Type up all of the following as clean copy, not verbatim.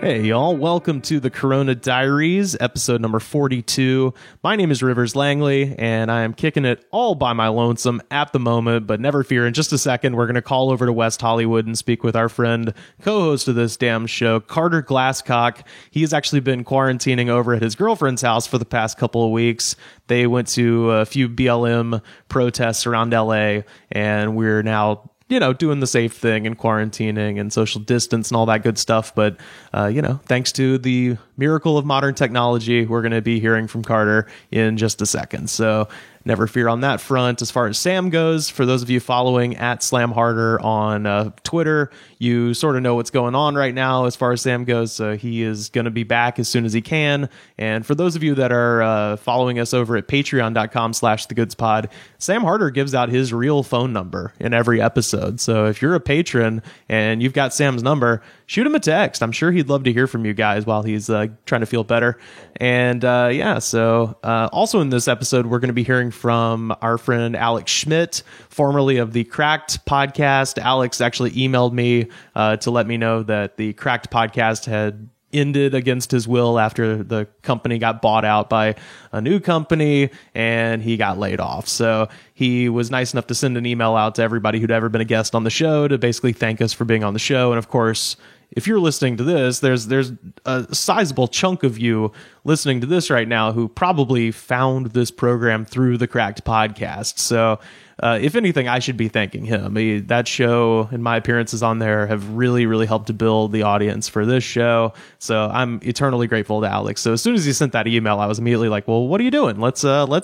Hey y'all, welcome to the Corona Diaries, episode number 42. My name is Rivers Langley, and I am kicking it all by my lonesome at the moment, but never fear, in just a second, we're going to call over to West Hollywood and speak with our friend, co-host of this damn show, Carter Glasscock. He's actually been quarantining over at his girlfriend's house for the past couple of weeks. They went to a few BLM protests around LA, and we're now doing the safe thing and quarantining and social distance and all that good stuff. But, thanks to the miracle of modern technology, we're going to be hearing from Carter in just a second. So never fear on that front. As far as Sam goes, for those of you following at Slam Harder on Twitter, you sort of know what's going on right now as far as Sam goes. He is going to be back as soon as he can. And for those of you that are following us over at patreon.com/thegoodspod, Sam Harder gives out his real phone number in every episode. So if you're a patron and you've got Sam's number, shoot him a text. I'm sure he'd love to hear from you guys while he's trying to feel better. And also in this episode, we're going to be hearing from our friend Alex Schmidt, formerly of the Cracked podcast. Alex actually emailed me to let me know that the Cracked podcast had ended against his will after the company got bought out by a new company and he got laid off. So he was nice enough to send an email out to everybody who'd ever been a guest on the show to basically thank us for being on the show. And of course, if you're listening to this, there's a sizable chunk of you listening to this right now who probably found this program through the Cracked podcast. So if anything, I should be thanking him. That show and my appearances on there have really, really helped to build the audience for this show. So I'm eternally grateful to Alex. So as soon as he sent that email, I was immediately like, well, what are you doing? Let's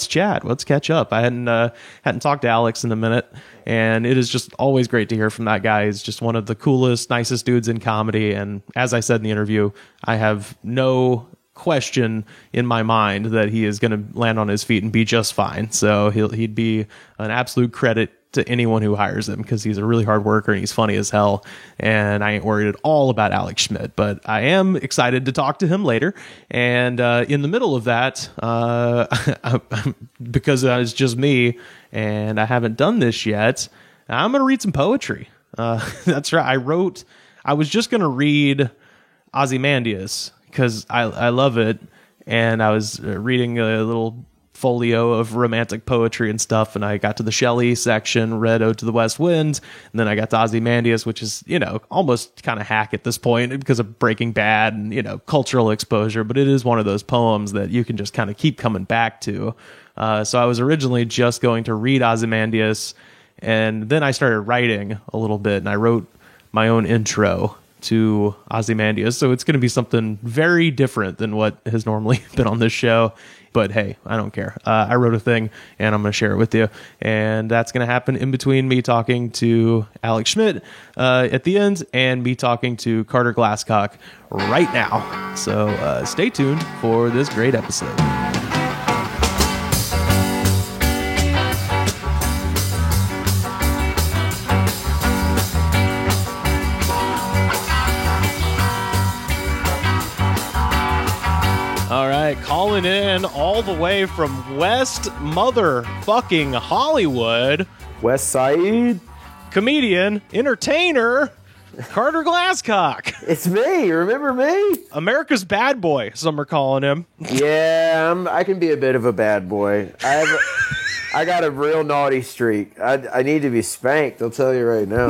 chat. Let's catch up. I hadn't talked to Alex in a minute. And it is just always great to hear from that guy. He's just one of the coolest, nicest dudes in comedy. And as I said in the interview, I have no question in my mind that he is going to land on his feet and be just fine. So he'd be an absolute credit to anyone who hires him because he's a really hard worker and he's funny as hell. And I ain't worried at all about Alex Schmidt, but I am excited to talk to him later. And in the middle of that, because it's just me and I haven't done this yet, I'm going to read some poetry. That's right. I was just going to read Ozymandias because I love it. And I was reading a little folio of romantic poetry and stuff, and I got to the Shelley section, read Ode to the West Wind, and then I got to Ozymandias, which is, almost kind of hack at this point because of Breaking Bad and, cultural exposure, but it is one of those poems that you can just kind of keep coming back to. So I was originally just going to read Ozymandias, and then I started writing a little bit, and I wrote my own intro to Ozymandias, so it's going to be something very different than what has normally been on this show. But hey, I don't care. I wrote a thing, and I'm going to share it with you. And that's going to happen in between me talking to Alex Schmidt at the end and me talking to Carter Glasscock right now. So stay tuned for this great episode. All right, calling in all the way from West motherfucking Hollywood. West Side. Comedian, entertainer, Carter Glasscock. It's me. Remember me? America's bad boy, some are calling him. Yeah, I can be a bit of a bad boy. I got a real naughty streak. I need to be spanked, I'll tell you right now.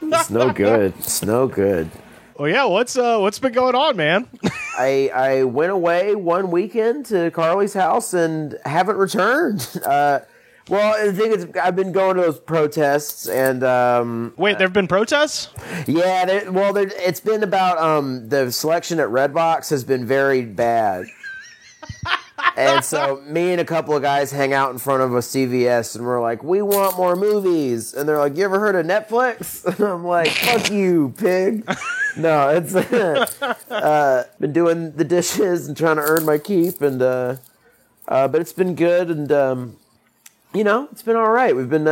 It's no good. It's no good. Well, yeah, what's been going on, man? I went away one weekend to Carly's house and haven't returned. Well, the thing is, I've been going to those protests and... Wait, there have been protests? Yeah, it's been about... the selection at Redbox has been very bad. And so me and a couple of guys hang out in front of a CVS and we're like, we want more movies. And they're like, you ever heard of Netflix? And I'm like, fuck you, pig. No, it's been doing the dishes and trying to earn my keep, and but it's been good, and it's been all right. We've been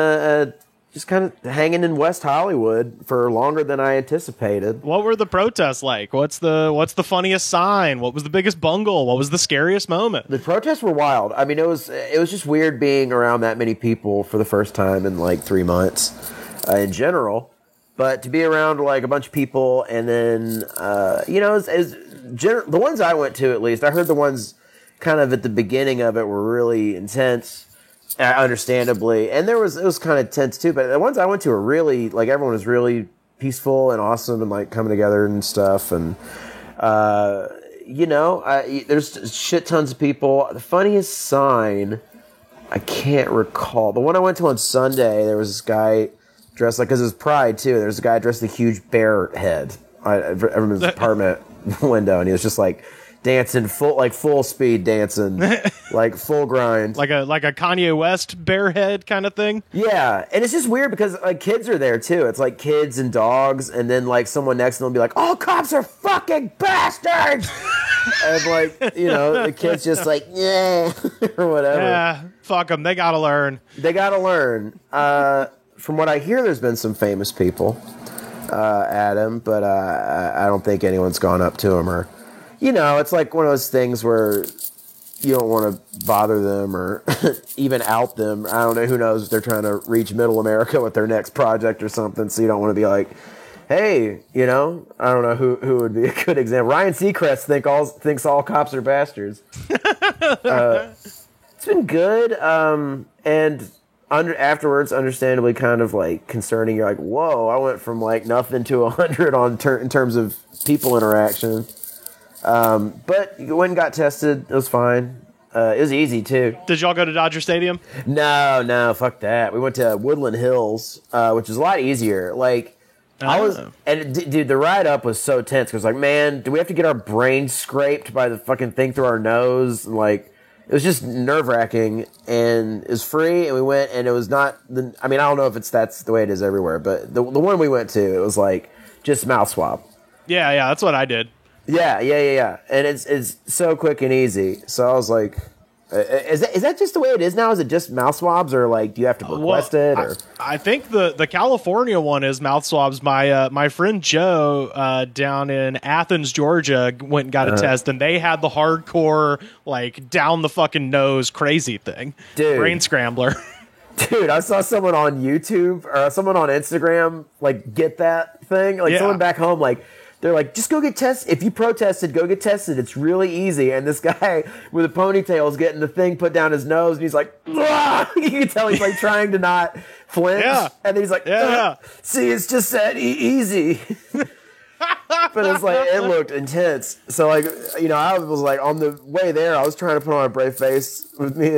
just kind of hanging in West Hollywood for longer than I anticipated. What were the protests like? What's the funniest sign? What was the biggest bungle? What was the scariest moment? The protests were wild. I mean, it was just weird being around that many people for the first time in like 3 months in general. But to be around like a bunch of people, and then the ones I went to, at least I heard the ones kind of at the beginning of it were really intense, understandably, and it was kind of tense too. But the ones I went to were really like everyone was really peaceful and awesome and like coming together and stuff. And there's shit tons of people. The funniest sign, I can't recall. The one I went to on Sunday, there was this guy dressed like, because it was Pride too. There's a guy dressed with a huge bear head over his apartment window, and he was just like dancing full speed dancing, like full grind, like a Kanye West bear head kind of thing. Yeah, and it's just weird because like kids are there too. It's like kids and dogs, and then like someone next to them will be like, "All cops are fucking bastards," and like the kids just like yeah or whatever. Yeah, fuck them. They gotta learn. They gotta learn. From what I hear, there's been some famous people at him, but I don't think anyone's gone up to him or, it's like one of those things where you don't want to bother them or even out them. I don't know. Who knows if they're trying to reach middle America with their next project or something. So you don't want to be like, hey, I don't know who would be a good example. Ryan Seacrest thinks all cops are bastards. It's been good. And afterwards, understandably, kind of like concerning. You're like, whoa! I went from like nothing to 100 in terms of people interaction. But you went and got tested. It was fine. It was easy too. Did y'all go to Dodger Stadium? No, fuck that. We went to Woodland Hills, which is a lot easier. Like dude, the ride up was so tense because like, man, do we have to get our brains scraped by the fucking thing through our nose? And like, it was just nerve-wracking, and it was free, and we went, and it was not, I don't know if that's the way it is everywhere, but the one we went to, it was like, just mouth swab. Yeah, that's what I did. Yeah, and it's so quick and easy, so I was like, is that just the way it is now? Is it just mouth swabs, or like, do you have to request it? Or? I think the California one is mouth swabs. My friend Joe down in Athens, Georgia, went and got a test, and they had the hardcore like down the fucking nose crazy thing, dude. Brain scrambler. Dude, I saw someone on YouTube or someone on Instagram like get that thing, like someone back home like. They're like, just go get tested. If you protested, go get tested. It's really easy. And this guy with a ponytail is getting the thing put down his nose, and he's like, ah! You can tell he's like trying to not flinch. Yeah. And he's like, see, it's just that easy. But it's like, it looked intense. So like, I was like on the way there, I was trying to put on a brave face with me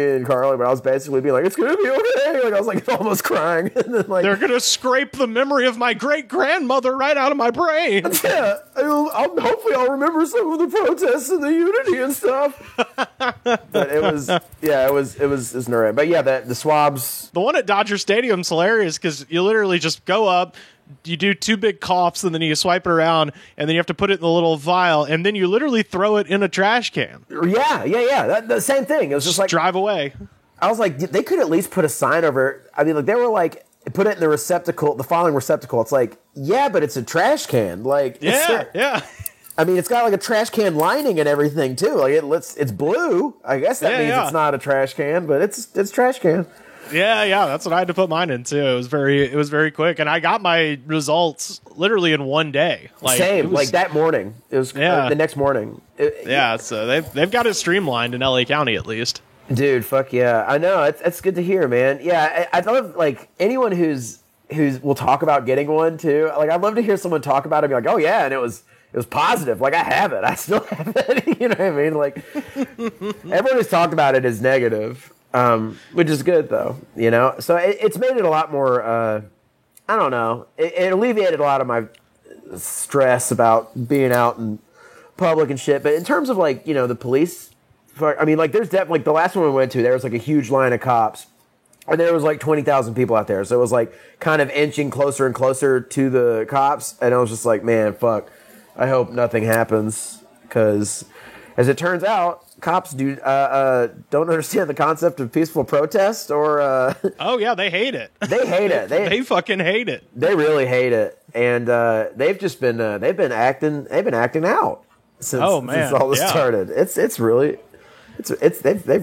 and Carly, but I was basically being like, it's going to be okay. Like I was like almost crying. And then like, they're going to scrape the memory of my great grandmother right out of my brain. Yeah. Hopefully I'll remember some of the protests and the unity and stuff. But it was nerve. But yeah, the swabs. The one at Dodger Stadium's hilarious because you literally just go up, you do 2 big coughs, and then you swipe it around, and then you have to put it in the little vial, and then you literally throw it in a trash can. Yeah. The same thing. It was just like drive away. I was like, they could at least put a sign over it. I mean, like they were like, put it in the receptacle, the following receptacle. It's like, yeah, but it's a trash can. Like, yeah. I mean, it's got like a trash can lining and everything too. Like it's blue. I guess that means it's not a trash can, but it's trash can. Yeah, that's what I had to put mine in too. It was very quick, and I got my results literally in one day. Like, same, like that morning. It was the next morning. So they've got it streamlined in LA County at least. Dude, fuck yeah! I know it's good to hear, man. Yeah, I love like anyone who's will talk about getting one too. Like I'd love to hear someone talk about it, and be like, oh yeah, and it was positive. Like I have it. I still have it. You know what I mean? Like everyone who's talked about it is negative. Which is good though, so it's made it a lot more, I don't know, it alleviated a lot of my stress about being out in public and shit. But in terms of like, the police, like there's definitely, like the last one we went to, there was like a huge line of cops and there was like 20,000 people out there. So it was like kind of inching closer and closer to the cops. And I was just like, man, fuck, I hope nothing happens. 'Cause as it turns out, cops don't understand the concept of peaceful protest or oh yeah, they hate it. They hate it. They fucking hate it. They really hate it. And they've just been acting out since all this started. They've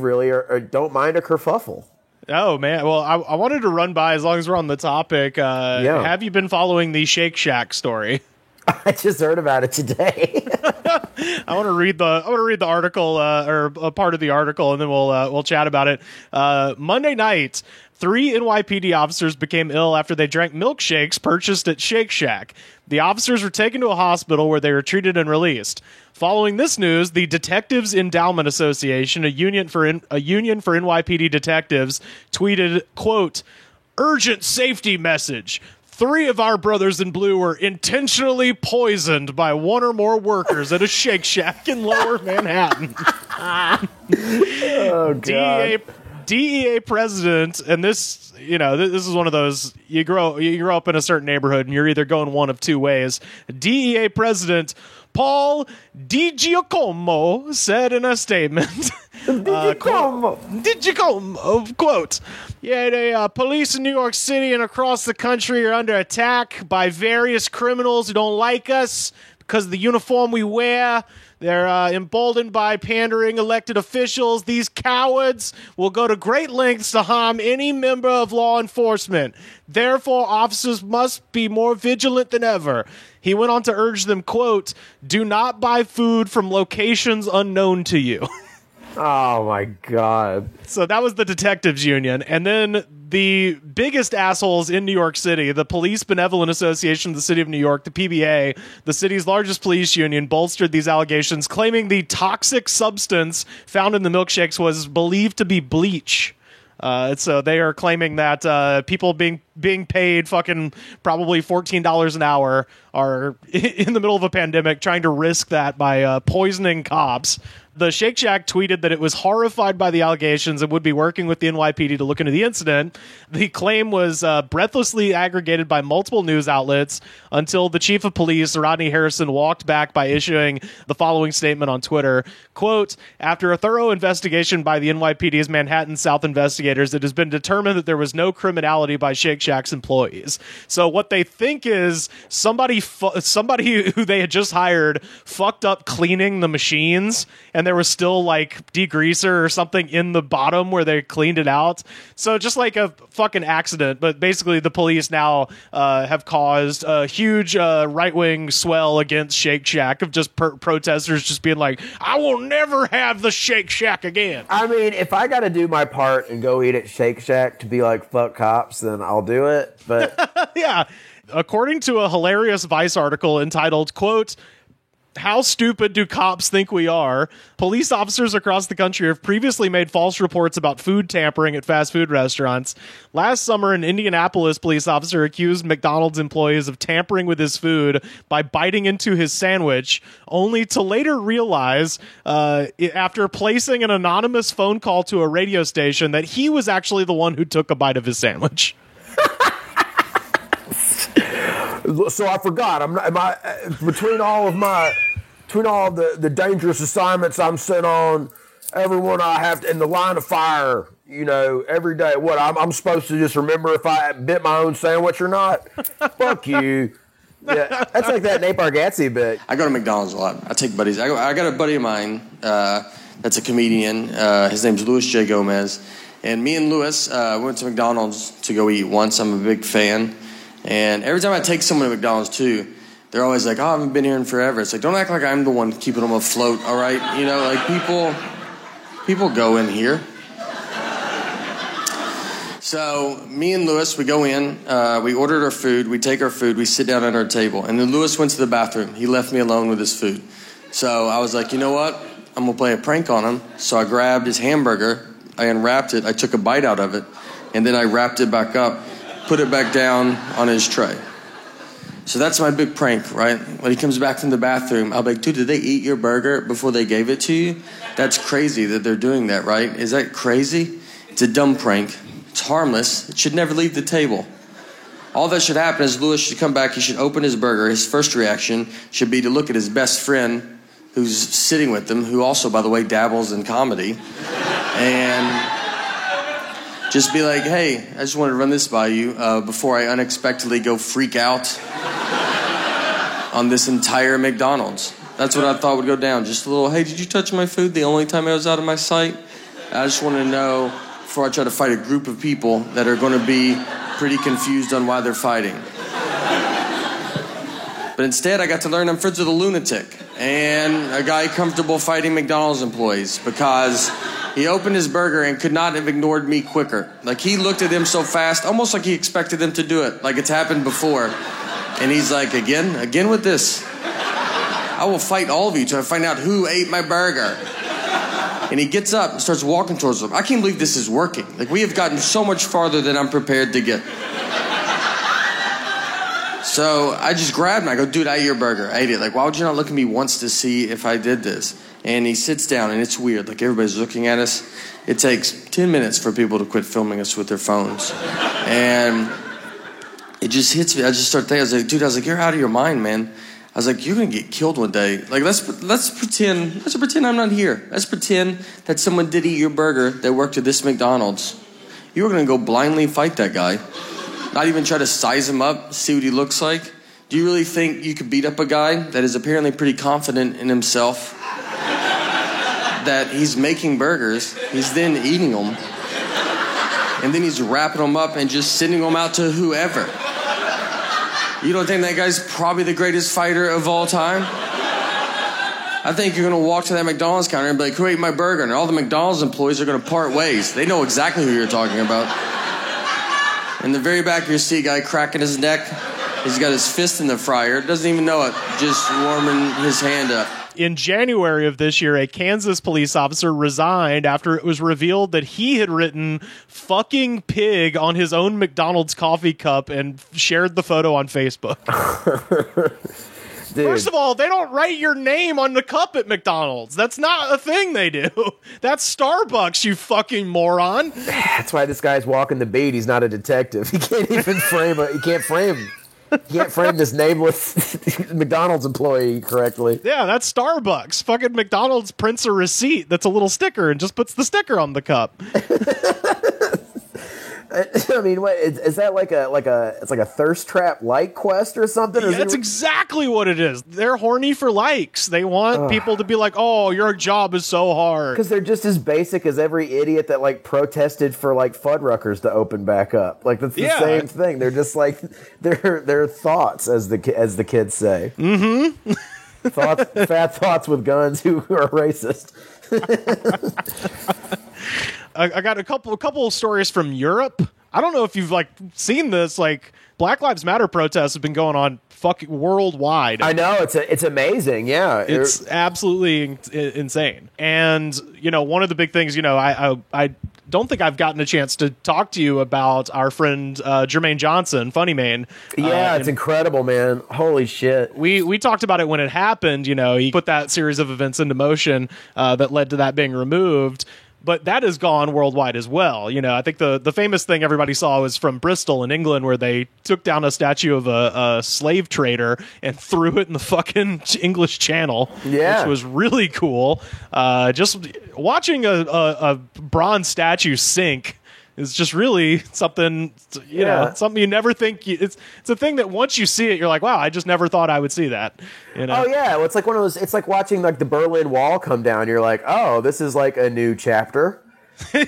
really don't mind a kerfuffle. Oh, man. Well, I wanted to run by, as long as we're on the topic, have you been following the Shake Shack story? I just heard about it today. I want to read the article, or a part of the article, and then we'll chat about it. Monday night, 3 NYPD officers became ill after they drank milkshakes purchased at Shake Shack. The officers were taken to a hospital where they were treated and released. Following this news, the Detectives Endowment Association, a union for NYPD detectives, tweeted, quote, "Urgent safety message. 3 of our brothers in blue were intentionally poisoned by 1 or more workers at a Shake Shack in Lower Manhattan." Oh, God. DEA president, and this is one of those, you grow up in a certain neighborhood and you're either going one of two ways. DEA president Paul DiGiacomo said in a statement, DiGiacomo, quote, "Yeah, the police in New York City and across the country are under attack by various criminals who don't like us because of the uniform we wear. They're emboldened by pandering elected officials. These cowards will go to great lengths to harm any member of law enforcement. Therefore, officers must be more vigilant than ever." He went on to urge them, quote, "Do not buy food from locations unknown to you." Oh, my God. So that was the Detectives Union. And then the biggest assholes in New York City, the Police Benevolent Association of the City of New York, the PBA, the city's largest police union, bolstered these allegations, claiming the toxic substance found in the milkshakes was believed to be bleach. So they are claiming that people being paid fucking probably $14 an hour are in the middle of a pandemic trying to risk that by poisoning cops. The Shake Shack tweeted that it was horrified by the allegations and would be working with the NYPD to look into the incident. The claim was breathlessly aggregated by multiple news outlets until the chief of police, Rodney Harrison, walked back by issuing the following statement on Twitter. Quote, "After a thorough investigation by the NYPD's Manhattan South investigators, it has been determined that there was no criminality by Shake Shack's employees." So what they think is somebody who they had just hired fucked up cleaning the machines, and there was still like degreaser or something in the bottom where they cleaned it out. So just like a fucking accident, but basically the police now have caused a huge right-wing swell against Shake Shack of just protesters just being like, "I will never have the Shake Shack again." I mean, if I got to do my part and go eat at Shake Shack to be like, fuck cops, then I'll do it. But yeah. According to a hilarious Vice article entitled, quote, "How stupid do cops think we are?" Police officers across the country have previously made false reports about food tampering at fast food restaurants. Last summer, an Indianapolis police officer accused McDonald's employees of tampering with his food by biting into his sandwich, only to later realize, after placing an anonymous phone call to a radio station, that he was actually the one who took a bite of his sandwich. So I forgot. Between all of the dangerous assignments I'm sent on, everyone I have to, in the line of fire, every day. What I'm supposed to just remember if I bit my own sandwich or not? Fuck you. Yeah, that's like that Nate Bargatze bit. I go to McDonald's a lot. I take buddies. I got a buddy of mine that's a comedian. His name's Luis J. Gomez, and me and Luis went to McDonald's to go eat once. I'm a big fan. And every time I take someone to McDonald's, too, they're always like, "Oh, I haven't been here in forever." It's like, don't act like I'm the one keeping them afloat, all right? Like people go in here. So me and Luis, we go in, we ordered our food, we take our food, we sit down at our table. And then Luis went to the bathroom. He left me alone with his food. So I was like, you know what? I'm going to play a prank on him. So I grabbed his hamburger, I unwrapped it, I took a bite out of it, and then I wrapped it back up, put it back down on his tray. So that's my big prank, right? When he comes back from the bathroom, I'll be like, "Dude, did they eat your burger before they gave it to you? That's crazy that they're doing that, right? Is that crazy?" It's a dumb prank. It's harmless. It should never leave the table. All that should happen is Luis should come back, he should open his burger. His first reaction should be to look at his best friend who's sitting with him, who also, by the way, dabbles in comedy, and just be like, "Hey, I just wanted to run this by you before I unexpectedly go freak out on this entire McDonald's." That's what I thought would go down. Just a little, "Hey, did you touch my food the only time I was out of my sight? I just want to know before I try to fight a group of people that are going to be pretty confused on why they're fighting. But instead, I got to learn I'm friends with a lunatic and a guy comfortable fighting McDonald's employees because he opened his burger and could not have ignored me quicker. Like, he looked at him so fast, almost like he expected them to do it, like it's happened before. And he's like, again with this. I will fight all of you till I find out who ate my burger. And he gets up and starts walking towards them. I can't believe this is working. Like, we have gotten so much farther than I'm prepared to get. So I just grabbed him. I go, dude, I ate your burger. I ate it. Like, why would you not look at me once to see if I did this? And he sits down, and it's weird. Like, everybody's looking at us. It takes 10 minutes for people to quit filming us with their phones. And it just hits me. I just start thinking, I was like, dude, you're out of your mind, man. I was like, you're going to get killed one day. Like, let's pretend I'm not here. Let's pretend that someone did eat your burger that worked at this McDonald's. You were going to go blindly fight that guy. Not even try to size him up, see what he looks like. Do you really think you could beat up a guy that is apparently pretty confident in himself? That he's making burgers, he's then eating them, and then he's wrapping them up and just sending them out to whoever. You don't think that guy's probably the greatest fighter of all time? I think you're going to walk to that McDonald's counter and be like, who ate my burger? And all the McDonald's employees are going to part ways. They know exactly who you're talking about. In the very back of your seat, guy cracking his neck. He's got his fist in the fryer. Doesn't even know it. Just warming his hand up. In January of this year, a Kansas police officer resigned after it was revealed that he had written "fucking pig" on his own McDonald's coffee cup and shared the photo on Facebook. Dude. First of all, they don't write your name on the cup at McDonald's. That's not a thing they do. That's Starbucks, you fucking moron. That's why this guy's walking the beat. He's not a detective. He can't even He can't frame this nameless McDonald's employee correctly. Yeah, that's Starbucks. Fucking McDonald's prints a receipt that's a little sticker and just puts the sticker on the cup. I mean, what is that like a thirst trap like quest or something? Yeah, that's exactly what it is. They're horny for likes. They want people to be like, "Oh, your job is so hard." Because they're just as basic as every idiot that like protested for like Fuddruckers to open back up. Like that's the same thing. They're just like they're thoughts, as the kids say. Mm-hmm. Fat thoughts with guns who are racist. I got a couple of stories from Europe. I don't know if you've like seen this. Like, Black Lives Matter protests have been going on fucking worldwide. I know, it's amazing. Yeah, it's absolutely insane. And you know, one of the big things, you know, I don't think I've gotten a chance to talk to you about our friend Jermaine Johnson, Funny Man. Yeah, it's incredible, man. Holy shit. We talked about it when it happened. You know, he put that series of events into motion that led to that being removed. But that has gone worldwide as well. You know, I think the famous thing everybody saw was from Bristol in England, where they took down a statue of a slave trader and threw it in the fucking English Channel, which was really cool. Just watching a bronze statue sink is just really something, you know, something you never think. It's a thing that once you see it, you're like, wow, I just never thought I would see that. You know? Oh yeah, well, it's like one of those. It's like watching like the Berlin Wall come down. You're like, oh, this is like a new chapter.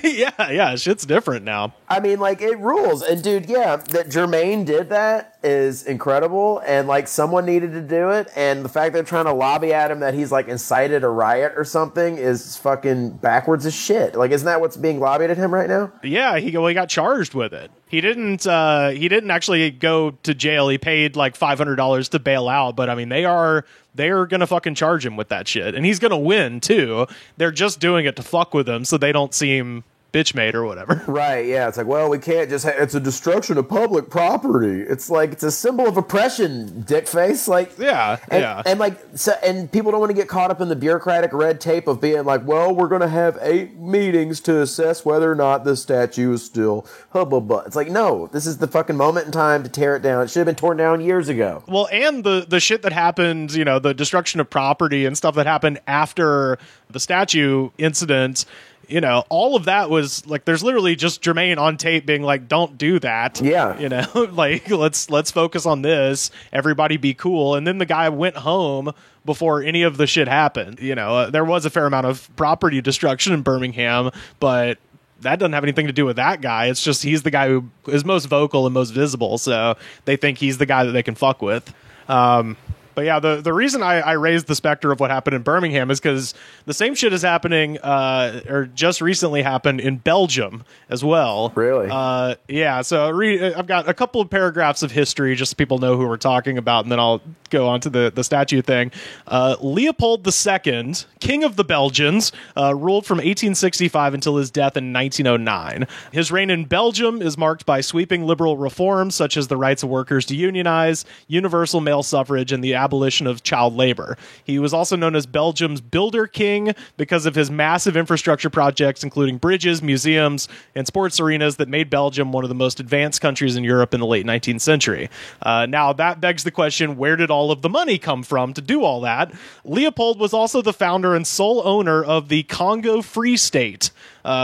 yeah, shit's different now. I mean, like, it rules. And dude, yeah, that Jermaine did that is incredible. And like, someone needed to do it. And the fact they're trying to lobby at him that he's like incited a riot or something is fucking backwards as shit. Like, isn't that what's being lobbied at him right now? Yeah, he got charged with it. He didn't actually go to jail. He paid like $500 to bail out. But I mean, they're gonna fucking charge him with that shit, and he's gonna win too. They're just doing it to fuck with him so they don't seem bitch-made or whatever. Right, yeah. It's like, well, we can't just it's a destruction of public property. It's like, it's a symbol of oppression, dickface. Like, and like, so, and people don't want to get caught up in the bureaucratic red tape of being like, well, we're going to have 8 meetings to assess whether or not this statue is still blah. It's like, no, this is the fucking moment in time to tear it down. It should have been torn down years ago. Well, and the shit that happened, you know, the destruction of property and stuff that happened after the statue incident, you know, all of that was like, there's literally just Jermaine on tape being like, don't do that. Yeah. You know, like, let's focus on this. Everybody be cool. And then the guy went home before any of the shit happened. You know, there was a fair amount of property destruction in Birmingham, but that doesn't have anything to do with that guy. It's just he's the guy who is most vocal and most visible, so they think he's the guy that they can fuck with. But yeah, the reason I raised the specter of what happened in Birmingham is because the same shit is happening, or just recently happened in Belgium as well. Really? Yeah, so I've got a couple of paragraphs of history just so people know who we're talking about, and then I'll go on to the statue thing. Leopold II, King of the Belgians, ruled from 1865 until his death in 1909. His reign in Belgium is marked by sweeping liberal reforms such as the rights of workers to unionize, universal male suffrage, and the abolition of child labor. He was also known as Belgium's Builder King because of his massive infrastructure projects, including bridges, museums, and sports arenas that made Belgium one of the most advanced countries in Europe in the late 19th century. Now, that begs the question, where did all of the money come from to do all that? Leopold was also the founder and sole owner of the Congo Free State,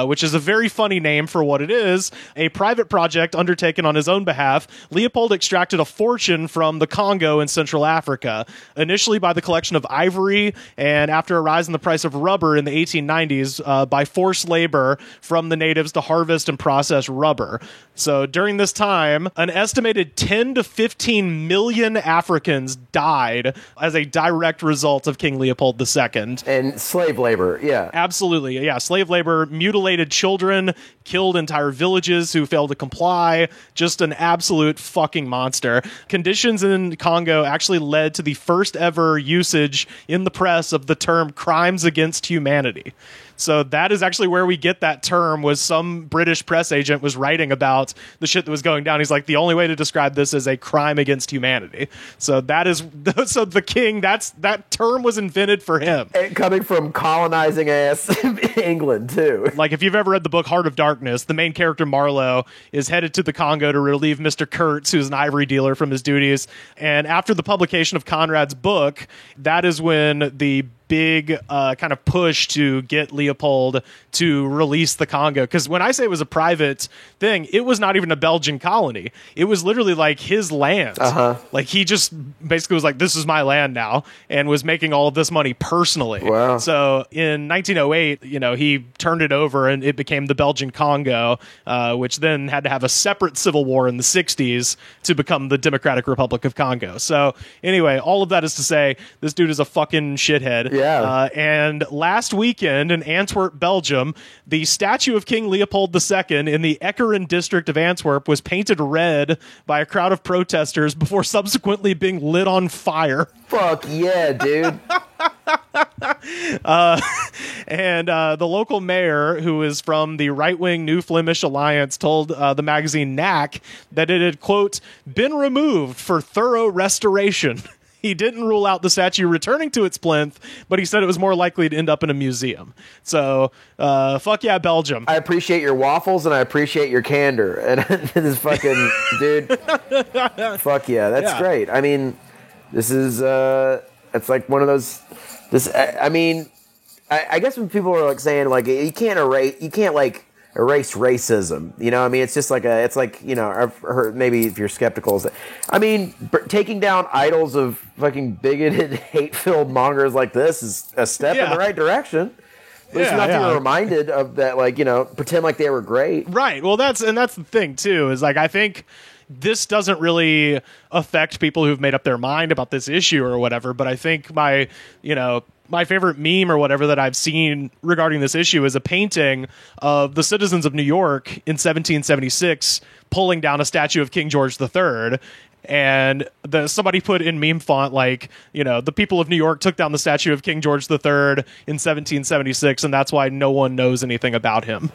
which is a very funny name for what it is, a private project undertaken on his own behalf. Leopold extracted a fortune from the Congo in Central Africa, initially by the collection of ivory, and after a rise in the price of rubber in the 1890s, by forced labor from the natives to harvest and process rubber. So during this time, an estimated 10 to 15 million Africans died as a direct result of King Leopold II. And slave labor, yeah. Absolutely, yeah. Slave labor, mutilated children, killed entire villages who failed to comply. Just an absolute fucking monster. Conditions in Congo actually led to the first ever usage in the press of the term crimes against humanity. So that is actually where we get that term, was some British press agent was writing about the shit that was going down. He's like, the only way to describe this is a crime against humanity. So that is, so the king, that term was invented for him. And coming from colonizing ass England too. Like, if you've ever read the book Heart of Darkness, the main character Marlowe is headed to the Congo to relieve Mr. Kurtz, who's an ivory dealer, from his duties. And after the publication of Conrad's book, that is when the big kind of push to get Leopold to release the Congo. Because when I say it was a private thing, it was not even a Belgian colony. It was literally like his land. Like, he just basically was like, this is my land now, and was making all of this money personally. Wow. So in 1908, he turned it over and it became the Belgian Congo, which then had to have a separate civil war in the 60s to become the Democratic Republic of Congo. So anyway, all of that is to say, this dude is a fucking shithead. Yeah. And last weekend in Antwerp, Belgium, the statue of King Leopold II in the Ekkeren district of Antwerp was painted red by a crowd of protesters before subsequently being lit on fire. Fuck yeah, dude. And the local mayor, who is from the right-wing New Flemish Alliance, told the magazine Knack that it had, quote, been removed for thorough restoration. He didn't rule out the statue returning to its plinth, but he said it was more likely to end up in a museum. So, fuck yeah, Belgium. I appreciate your waffles and I appreciate your candor. And this fucking dude, fuck yeah, that's great. I mean, this is it's like one of those. I guess when people are like saying like you can't erase racism. I mean, it's just like I've heard, maybe if you're skeptical, taking down idols of fucking bigoted, hate-filled mongers like this is a step in the right direction. At least you have to be reminded of that, pretend like they were great. Right. Well, that's the thing too, is like, I think this doesn't really affect people who've made up their mind about this issue or whatever, but I think my favorite meme or whatever that I've seen regarding this issue is a painting of the citizens of New York in 1776 pulling down a statue of King George III. And somebody put in meme font, like, the people of New York took down the statue of King George III in 1776, and that's why no one knows anything about him.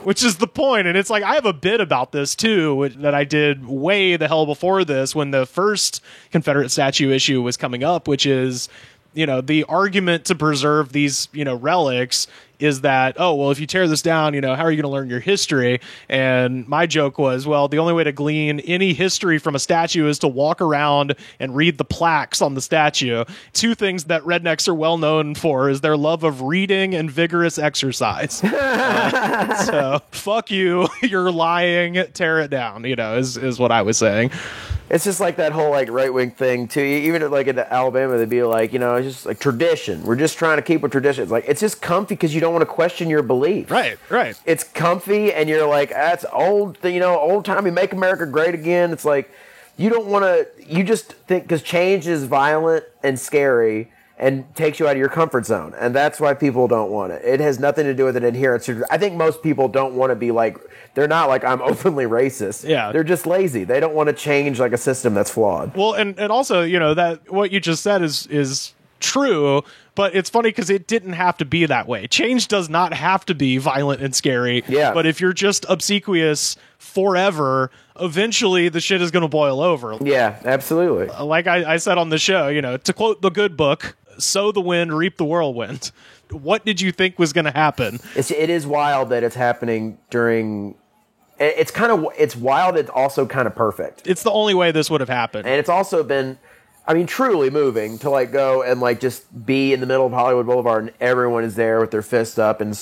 Which is the point. And it's like, I have a bit about this too that I did way the hell before this, when the first Confederate statue issue was coming up, which is, the argument to preserve these, relics is that, oh, well, if you tear this down, how are you going to learn your history? And my joke was, well, the only way to glean any history from a statue is to walk around and read the plaques on the statue. Two things that rednecks are well known for is their love of reading and vigorous exercise. So fuck you, you're lying, tear it down, is what I was saying. It's just like that whole like right wing thing too. Even like in Alabama, they'd be like, it's just like tradition. We're just trying to keep a tradition. It's like it's just comfy because you don't want to question your beliefs. Right. It's comfy, and you're like, that's old. Old timey, make America great again. It's like you don't want to. You just think because change is violent and scary and takes you out of your comfort zone, and that's why people don't want it. It has nothing to do with an adherence. I think most people don't want to be like. They're not like I'm openly racist. Yeah. They're just lazy. They don't want to change like a system that's flawed. Well, and also, that what you just said is true, but it's funny because it didn't have to be that way. Change does not have to be violent and scary. Yeah. But if you're just obsequious forever, eventually the shit is going to boil over. Yeah, absolutely. Like I said on the show, to quote the good book, sow the wind, reap the whirlwind. What did you think was going to happen? It is wild that it's happening during... It's wild. It's also kind of perfect. It's the only way this would have happened. And it's also been, truly moving to like go and like just be in the middle of Hollywood Boulevard and everyone is there with their fists up in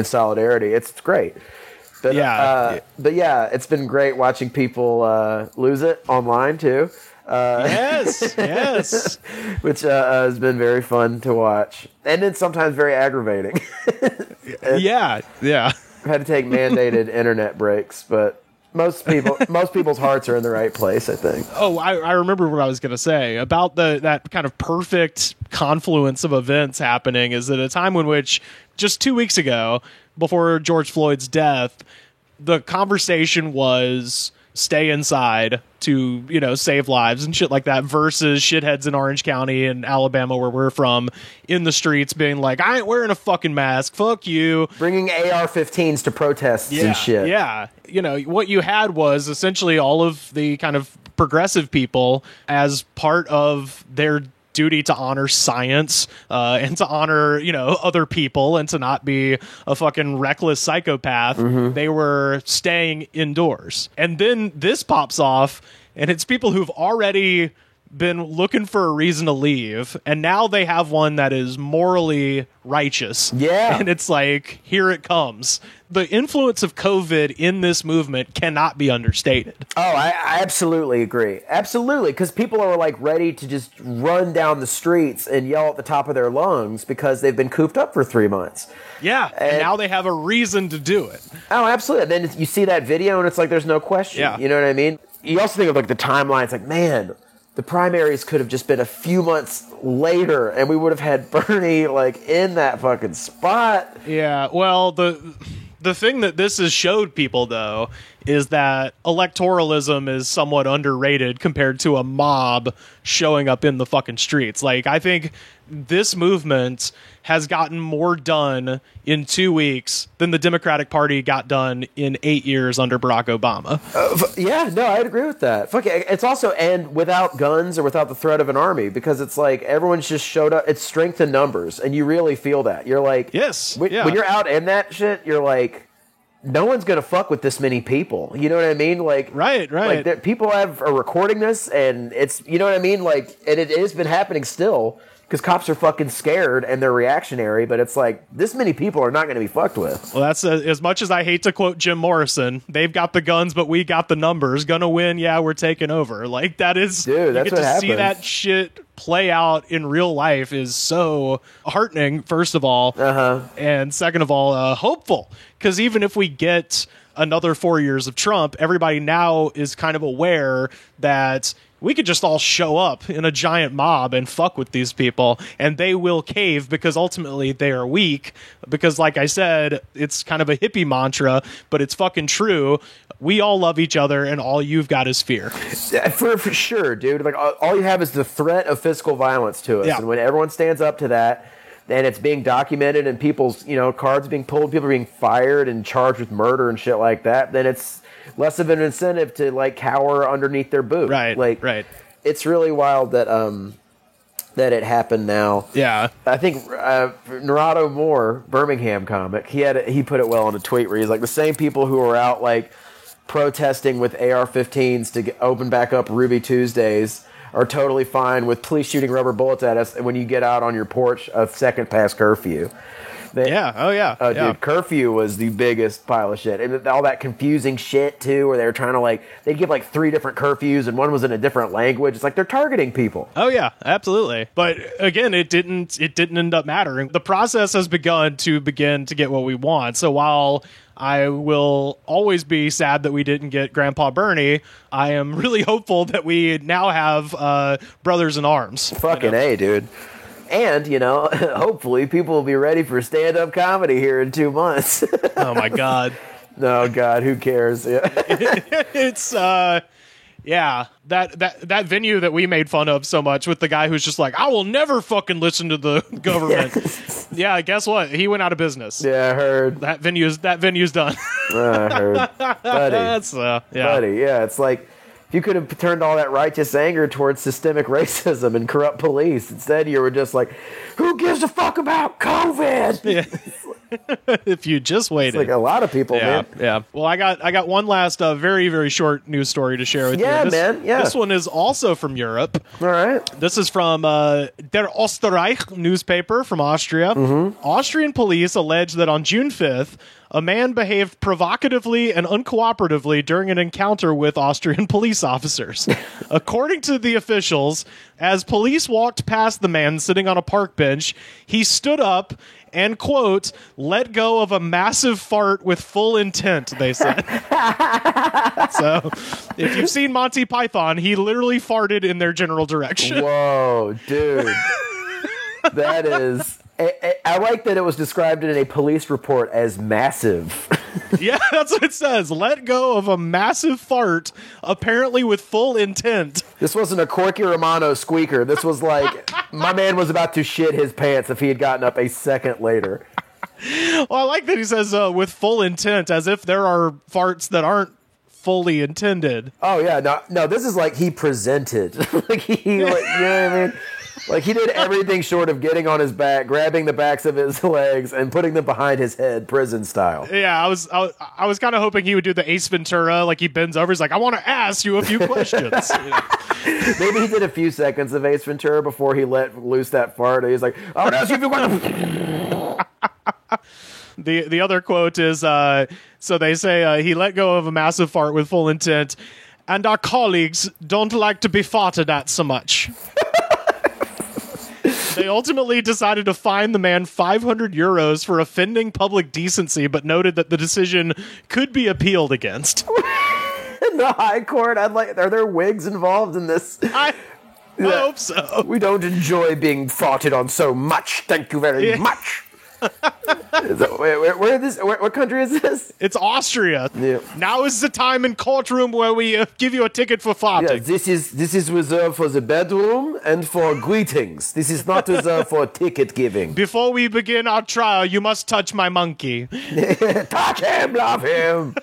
solidarity. It's great. But, but it's been great watching people lose it online too. Yes. Which has been very fun to watch. And then sometimes very aggravating. Yeah. I've had to take mandated internet breaks, but most people's hearts are in the right place, I think. Oh, I remember what I was going to say about that kind of perfect confluence of events happening is at a time in which just 2 weeks ago, before George Floyd's death, the conversation was stay inside to, save lives and shit like that versus shitheads in Orange County and Alabama where we're from in the streets being like, I ain't wearing a fucking mask. Fuck you. Bringing AR-15s to protests and shit. Yeah. What you had was essentially all of the kind of progressive people as part of their duty to honor science and to honor other people and to not be a fucking reckless psychopath. They were staying indoors, and then this pops off and it's people who've already been looking for a reason to leave, and now they have one that is morally righteous. Yeah. And it's like, here it comes. The influence of COVID in this movement cannot be understated. Oh, I absolutely agree. Absolutely, because people are like ready to just run down the streets and yell at the top of their lungs because they've been cooped up for 3 months. Yeah, and now they have a reason to do it. Oh, absolutely. And then you see that video and it's like there's no question. Yeah. You know what I mean? You also think of like the timeline. It's like, man, the primaries could have just been a few months later and we would have had Bernie like in that fucking spot. Yeah, well, the thing that this has showed people, though, is that electoralism is somewhat underrated compared to a mob showing up in the fucking streets. Like, I think this movement has gotten more done in 2 weeks than the Democratic Party got done in 8 years under Barack Obama. Yeah, no, I'd agree with that. Fuck it. It's also, and without guns or without the threat of an army, because it's like everyone's just showed up. It's strength in numbers, and you really feel that. You're like, yes, when you're out in that shit, you're like, no one's gonna fuck with this many people. You know what I mean? Like, right. Like, people are recording this, and it's, you know what I mean? Like, and it has been happening still. Because cops are fucking scared and they're reactionary, but it's like, this many people are not going to be fucked with. Well, that's as much as I hate to quote Jim Morrison, they've got the guns, but we got the numbers. Gonna win, yeah, we're taking over. Like, that is, dude, that's you get what to happens. see that shit play out in real life is so heartening, first of all. And second of all, hopeful. Because even if we get another 4 years of Trump, everybody now is kind of aware that we could just all show up in a giant mob and fuck with these people, and they will cave because ultimately they are weak. Because, like I said, it's kind of a hippie mantra, but it's fucking true. We all love each other, and all you've got is fear. For sure, dude. Like, all you have is the threat of physical violence to us. Yeah. And when everyone stands up to that, and it's being documented, and people's, cards being pulled, people are being fired and charged with murder and shit like that, then it's less of an incentive to like cower underneath their boot. Right. Right. It's really wild that that it happened now. Yeah. I think Narado Moore, Birmingham comic, he put it well in a tweet where he's like, the same people who are out like protesting with AR-15s to open back up Ruby Tuesdays are totally fine with police shooting rubber bullets at us when you get out on your porch a second past curfew. Yeah. Oh, yeah. Oh, yeah. dude, curfew was the biggest pile of shit. And all that confusing shit, too, where they were trying to, they'd give, 3 different curfews, and one was in a different language. It's like they're targeting people. Oh, yeah, absolutely. But, again, it didn't end up mattering. The process has begin to get what we want. So while I will always be sad that we didn't get Grandpa Bernie, I am really hopeful that we now have brothers in arms. Fucking A, dude. And, hopefully people will be ready for stand-up comedy here in 2 months. Oh, my God. No, God, who cares? Yeah. It's, yeah, that venue that we made fun of so much with the guy who's just like, I will never fucking listen to the government. Yeah, guess what? He went out of business. Yeah, I heard. That venue's done. I heard. Buddy. That's, yeah. Buddy, yeah, it's like, you could have turned all that righteous anger towards systemic racism and corrupt police. Instead, you were just like, who gives a fuck about COVID? Yeah. If you just waited. It's like a lot of people, man. Yeah. Well, I got one last very, very short news story to share with you. Yeah, man. Yeah. This one is also from Europe. All right. This is from Der Österreich newspaper from Austria. Mm-hmm. Austrian police allege that on June 5th, a man behaved provocatively and uncooperatively during an encounter with Austrian police officers. According to the officials, as police walked past the man sitting on a park bench, he stood up and, quote, let go of a massive fart with full intent, they said. So, if you've seen Monty Python, he literally farted in their general direction. Whoa, dude. That is... I like that it was described in a police report as massive. Yeah, that's what it says. Let go of a massive fart, apparently with full intent. This wasn't a Corky Romano squeaker. This was like, my man was about to shit his pants if he had gotten up a second later. Well, I like that he says with full intent, as if there are farts that aren't fully intended. Oh, yeah. No, this is like he presented. Like you know what I mean? Like, he did everything short of getting on his back, grabbing the backs of his legs, and putting them behind his head, prison style. Yeah, I was kind of hoping he would do the Ace Ventura, like he bends over, he's like, I want to ask you a few questions. Maybe he did a few seconds of Ace Ventura before he let loose that fart. He's like, I want to ask you if you want to... The other quote is, so they say, he let go of a massive fart with full intent, and our colleagues don't like to be farted at so much. They ultimately decided to fine the man 500 euros for offending public decency, but noted that the decision could be appealed against. In the high court, are there wigs involved in this? I hope so. We don't enjoy being farted on so much. Thank you very much. What country is this? It's Austria. Yeah. Now is the time in courtroom where we give you a ticket for farting. Yeah, this is reserved for the bedroom and for greetings. This is not reserved for ticket giving. Before we begin our trial, you must touch my monkey. Touch him, love him.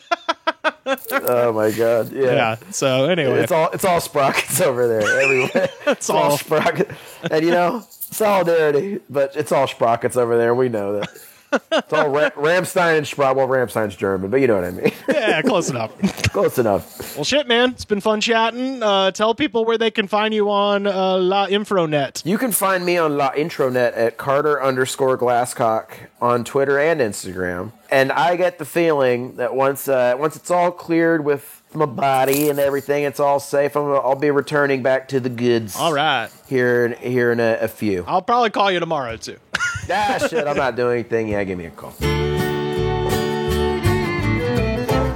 Oh my God! Yeah. So anyway, it's all sprockets over there everywhere. It's all sprockets, and solidarity, but it's all sprockets over there. We know that. It's all Rammstein and Sprott. Well, Rammstein's German, but you know what I mean. Yeah, close enough. Close enough. Well, shit, man. It's been fun chatting. Tell people where they can find you on La Infronet. You can find me on La Intronet at Carter_Glasscock on Twitter and Instagram. And I get the feeling that once it's all cleared with my body and everything, it's all safe, I'll be returning back to the goods. All right. Here in a few. I'll probably call you tomorrow, too. Shit, I'm not doing anything. Yeah, give me a call.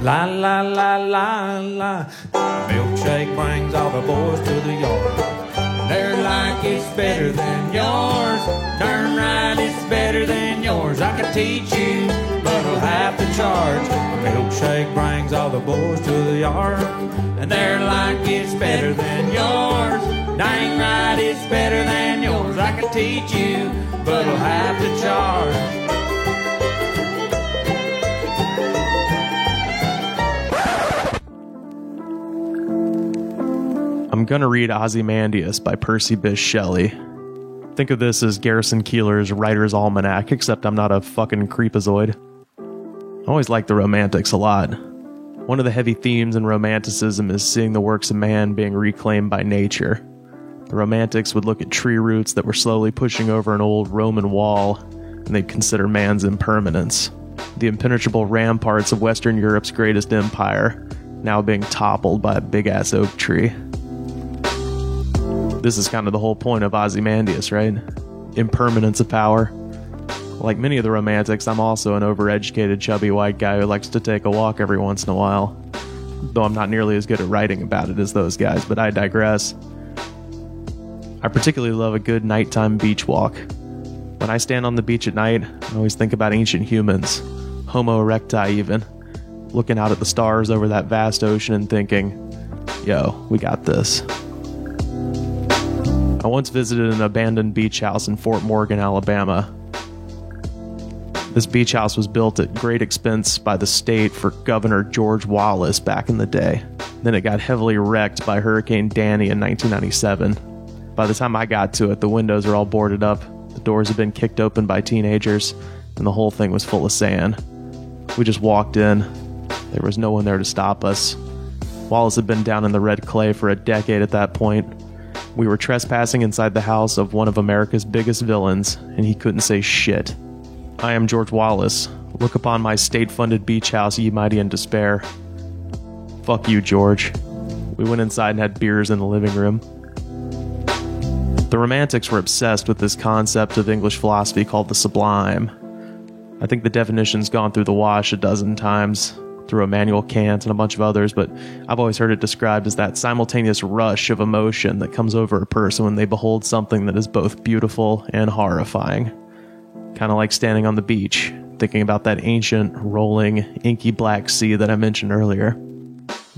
La la la la la. Milkshake brings all the boys to the yard. Their like it's better than yours. Darn right it's better than yours. I can teach you, but I'll have to charge. Milkshake brings all the boys to the yard. And their like it's better than yours. Dang right it's better than yours. I can teach you, but I'll have to charge. I'm gonna read Ozymandias by Percy Bysshe Shelley. Think of this as Garrison Keillor's Writer's Almanac, except I'm not a fucking creepazoid. I always liked the Romantics a lot. One of the heavy themes in Romanticism is seeing the works of man being reclaimed by nature. The Romantics would look at tree roots that were slowly pushing over an old Roman wall, and they'd consider man's impermanence. The impenetrable ramparts of Western Europe's greatest empire, now being toppled by a big-ass oak tree. This is kind of the whole point of Ozymandias, right? Impermanence of power. Like many of the romantics, I'm also an overeducated, chubby white guy who likes to take a walk every once in a while. Though I'm not nearly as good at writing about it as those guys, but I digress. I particularly love a good nighttime beach walk. When I stand on the beach at night, I always think about ancient humans, Homo erecti even, looking out at the stars over that vast ocean and thinking, yo, we got this. I once visited an abandoned beach house in Fort Morgan, Alabama. This beach house was built at great expense by the state for Governor George Wallace back in the day. Then it got heavily wrecked by Hurricane Danny in 1997. By the time I got to it, the windows are all boarded up, the doors had been kicked open by teenagers, and the whole thing was full of sand. We just walked in. There was no one there to stop us. Wallace had been down in the red clay for a decade at that point. We were trespassing inside the house of one of America's biggest villains, and he couldn't say shit. I am George Wallace. Look upon my state-funded beach house, ye mighty in despair. Fuck you, George. We went inside and had beers in the living room. The Romantics were obsessed with this concept of English philosophy called the sublime. I think the definition's gone through the wash a dozen times, through Immanuel Kant and a bunch of others, but I've always heard it described as that simultaneous rush of emotion that comes over a person when they behold something that is both beautiful and horrifying. Kind of like standing on the beach, thinking about that ancient, rolling, inky black sea that I mentioned earlier.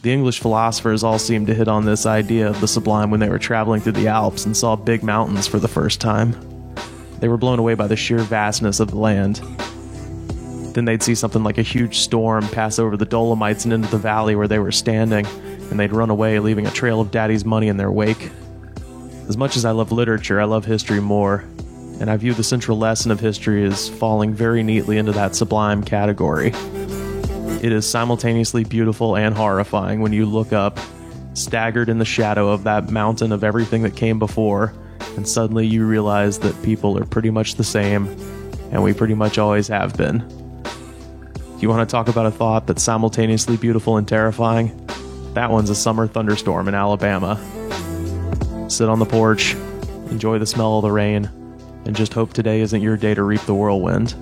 The English philosophers all seemed to hit on this idea of the sublime when they were traveling through the Alps and saw big mountains for the first time. They were blown away by the sheer vastness of the land. Then they'd see something like a huge storm pass over the Dolomites and into the valley where they were standing, and they'd run away, leaving a trail of daddy's money in their wake. As much as I love literature, I love history more, and I view the central lesson of history as falling very neatly into that sublime category. It is simultaneously beautiful and horrifying when you look up, staggered in the shadow of that mountain of everything that came before, and suddenly you realize that people are pretty much the same, and we pretty much always have been. You want to talk about a thought that's simultaneously beautiful and terrifying? That one's a summer thunderstorm in Alabama. Sit on the porch, enjoy the smell of the rain, and just hope today isn't your day to reap the whirlwind.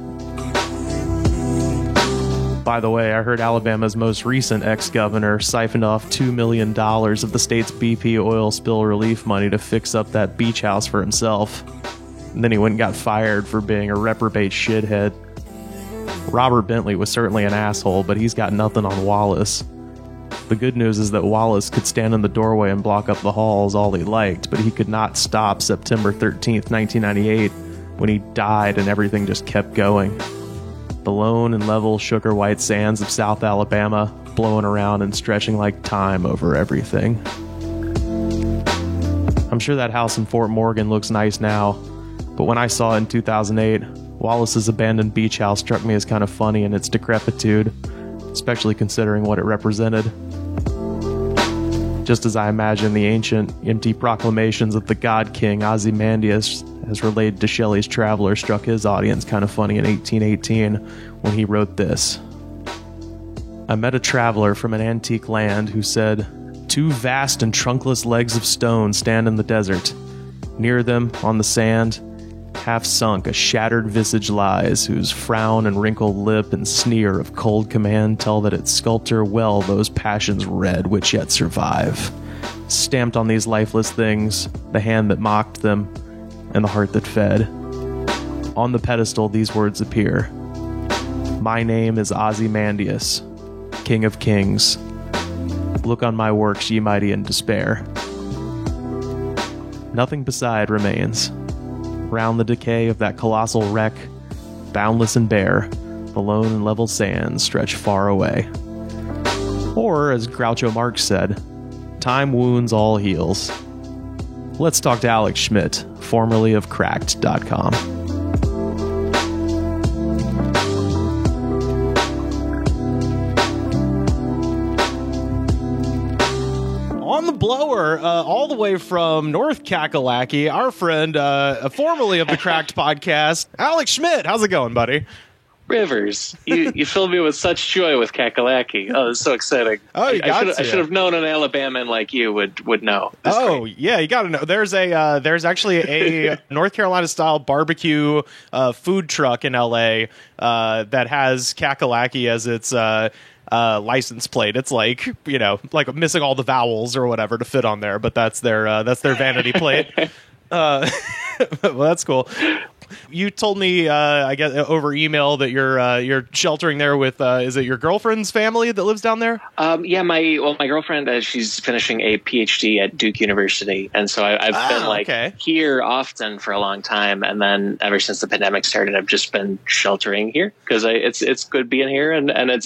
By the way, I heard Alabama's most recent ex-governor siphoned off $2 million of the state's BP oil spill relief money to fix up that beach house for himself. And then he went and got fired for being a reprobate shithead. Robert Bentley was certainly an asshole, but he's got nothing on Wallace. The good news is that Wallace could stand in the doorway and block up the halls all he liked, but he could not stop September 13th, 1998, when he died and everything just kept going. The lone and level sugar white sands of South Alabama blowing around and stretching like time over everything. I'm sure that house in Fort Morgan looks nice now, but when I saw it in 2008, Wallace's abandoned beach house struck me as kind of funny in its decrepitude, especially considering what it represented. Just as I imagine the ancient, empty proclamations of the God King Ozymandias, as related to Shelley's Traveler, struck his audience kind of funny in 1818 when he wrote this. I met a traveler from an antique land who said, "Two vast and trunkless legs of stone stand in the desert. Near them, on the sand, half sunk, a shattered visage lies, whose frown and wrinkled lip and sneer of cold command tell that its sculptor well those passions red which yet survive. Stamped on these lifeless things, the hand that mocked them, and the heart that fed. On the pedestal these words appear. My name is Ozymandias, King of Kings. Look on my works, ye mighty in despair. Nothing beside remains. Round the decay of that colossal wreck, boundless and bare, the lone and level sands stretch far away." Or, as Groucho Marx said, time wounds, all heals. Let's talk to Alex Schmidt, formerly of Cracked.com. On the blower all the way from North Kakalaki, our friend, formerly of the Cracked podcast, Alex Schmidt. How's it going, buddy? Rivers, you filled me with such joy with Kakalaki. Oh, it's so exciting. Oh, I should have known an Alabama like you would know. Great. Yeah, you got to know. There's actually a North Carolina style barbecue food truck in LA that has Kakalaki as its license plate. It's like, like missing all the vowels or whatever to fit on there, but that's their vanity plate. Well, that's cool. You told me, I guess, over email that you're sheltering there with, is it your girlfriend's family that lives down there? Yeah, my girlfriend, she's finishing a PhD at Duke University, and so I've been here often for a long time, and then ever since the pandemic started, I've just been sheltering here because it's good being here, and it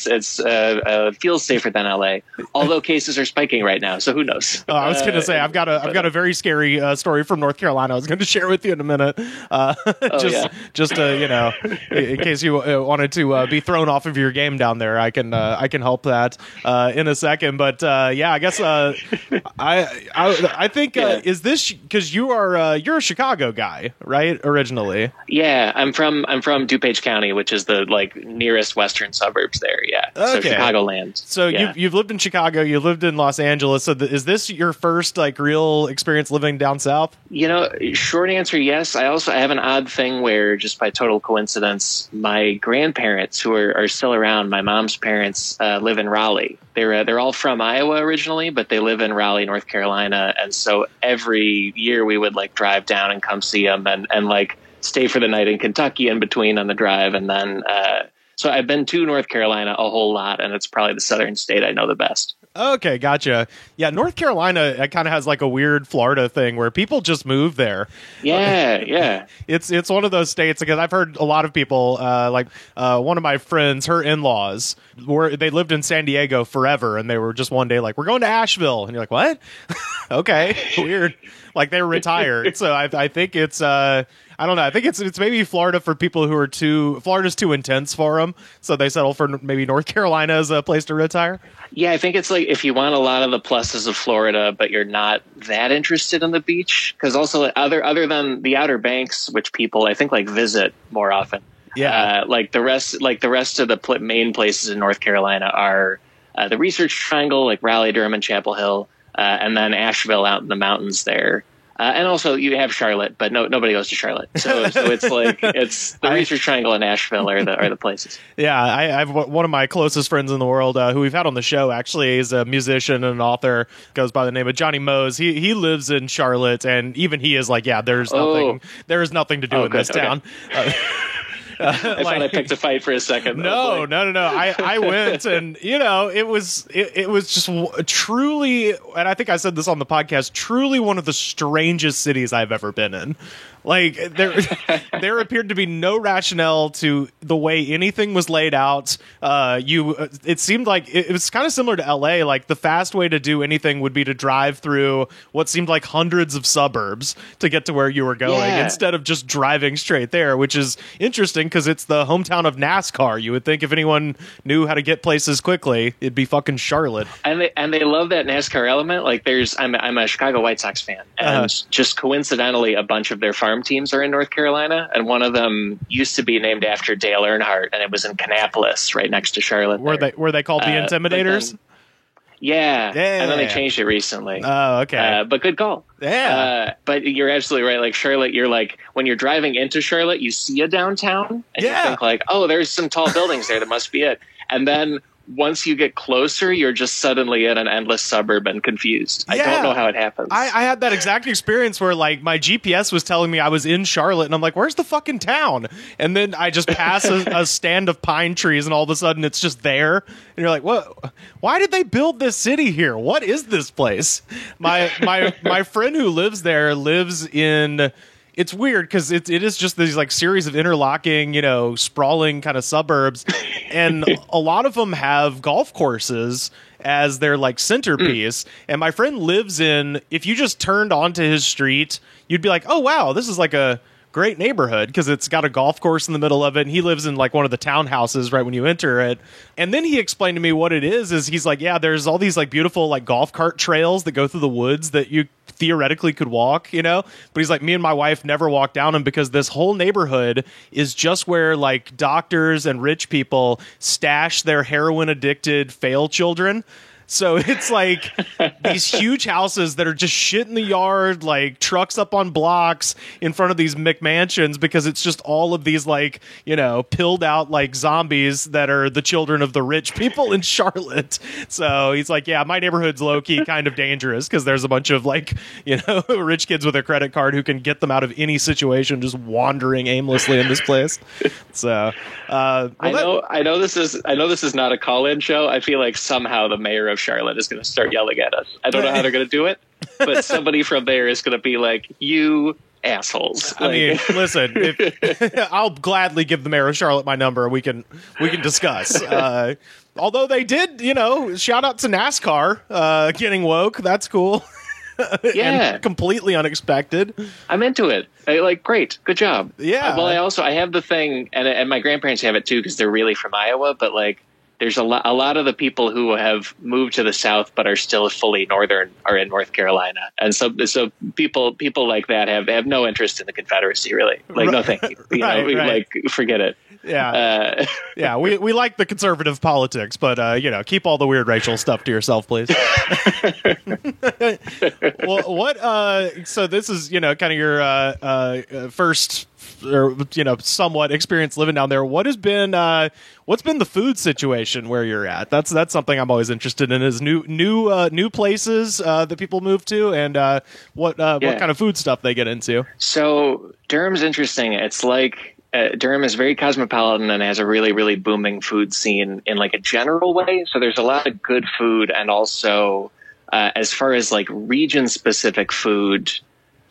feels safer than LA. Although cases are spiking right now, so who knows? I was going to say I've got a very scary story from North Carolina. I was going to share with you in a minute. Just in case you wanted to be thrown off of your game down there, I can help that in a second. But I guess I think is this because you're a Chicago guy, right? Originally, yeah, I'm from DuPage County, which is the nearest western suburbs there. Yeah, okay. So Chicagoland. So you've lived in Chicago, you lived in Los Angeles. So is this your first real experience living down south? Short answer, yes. I have an odd thing where just by total coincidence, my grandparents, who are still around, my mom's parents, live in Raleigh. They're all from Iowa originally, but they live in Raleigh, North Carolina. And so every year we would drive down and come see them and stay for the night in Kentucky in between on the drive. And then, so I've been to North Carolina a whole lot, and it's probably the southern state I know the best. Okay, gotcha. Yeah, North Carolina kind of has a weird Florida thing where people just move there. Yeah. It's one of those states because I've heard a lot of people one of my friends, her in-laws, they lived in San Diego forever, and they were just one day we're going to Asheville, and you're like, what? Okay, weird. They were retired. So I think it's I don't know. I think it's maybe Florida for people who are Florida's too intense for them, so they settle for maybe North Carolina as a place to retire. Yeah, I think it's if you want a lot of the pluses of Florida, but you're not that interested in the beach, because also other than the Outer Banks, which people I think visit more often. Yeah, the rest of the main places in North Carolina are the Research Triangle, Raleigh, Durham, and Chapel Hill, and then Asheville out in the mountains there. And also you have Charlotte, but nobody goes to Charlotte. So it's it's the Research Triangle and Asheville are the places. Yeah, I have one of my closest friends in the world who we've had on the show. Actually, he's a musician and an author. Goes by the name of Johnny Mose. He lives in Charlotte, and even he is there's nothing. There is nothing to do in this town. I thought I picked a fight for a second. No. I went, and it was just truly, and I think I said this on the podcast, truly one of the strangest cities I've ever been in. There appeared to be no rationale to the way anything was laid out. It seemed like it was kind of similar to LA. The fast way to do anything would be to drive through what seemed like hundreds of suburbs to get to where you were going, instead of just driving straight there, which is interesting because it's the hometown of NASCAR. You would think if anyone knew how to get places quickly, it'd be fucking Charlotte. And they love that NASCAR element. I'm a Chicago White Sox fan, and just coincidentally, a bunch of their farm teams are in North Carolina, and one of them used to be named after Dale Earnhardt, and it was in Kannapolis, right next to Charlotte. Were they called the Intimidators? Yeah, and then they changed it recently. Oh, okay. But good call. Yeah. But you're absolutely right. Charlotte, you're when you're driving into Charlotte, you see a downtown, and you think oh, there's some tall buildings there. That must be it. And then once you get closer, you're just suddenly in an endless suburb and confused. I don't know how it happens. I had that exact experience where my GPS was telling me I was in Charlotte, and I'm like, where's the fucking town? And then I just pass a stand of pine trees, and all of a sudden it's just there. And you're like, what? Why did they build this city here? What is this place? My friend who lives there lives in... It's weird because it is just these series of interlocking, sprawling kind of suburbs, and a lot of them have golf courses as their centerpiece. And my friend lives in, if you just turned onto his street, you'd be like, oh wow, this is a great neighborhood because it's got a golf course in the middle of it, and he lives in like one of the townhouses right when you enter it. And then he explained to me what it is he's like, yeah, there's all these like beautiful like golf cart trails that go through the woods that you theoretically could walk, but he's like, me and my wife never walk down them because this whole neighborhood is just where like doctors and rich people stash their heroin addicted fail children. So it's like these huge houses that are just shit in the yard, like trucks up on blocks in front of these McMansions, because it's just all of these like, pilled out like zombies that are the children of the rich people in Charlotte. So he's like, yeah, my neighborhood's low key kind of dangerous because there's a bunch of like, rich kids with a credit card who can get them out of any situation just wandering aimlessly in this place. So I know this is not a call-in show. I feel like somehow the mayor of Charlotte is going to start yelling at us. I don't know how they're going to do it, but somebody from there is going to be like, you assholes. I mean, listen, I'll gladly give the mayor of Charlotte my number and we can discuss. Although they did, shout out to NASCAR getting woke. That's cool. Yeah. And completely unexpected. I'm into it. Great. Good job. Yeah. Well, I have the thing, and my grandparents have it too because they're really from Iowa, but like, there's a lot of the people who have moved to the South but are still fully Northern are in North Carolina. And so people like that have no interest in the Confederacy, really. Like, no, thank you. Like, forget it. Yeah. Yeah. We like the conservative politics, but, keep all the weird racial stuff to yourself, please. Well, so this is, kind of your first or somewhat experience living down there. What's been the food situation where you're at? That's something I'm always interested in, is new places that people move to, and what kind of food stuff they get into. So Durham's interesting. It's like Durham is very cosmopolitan and has a really, really booming food scene in like a general way. So there's a lot of good food, and also as far as like region specific food,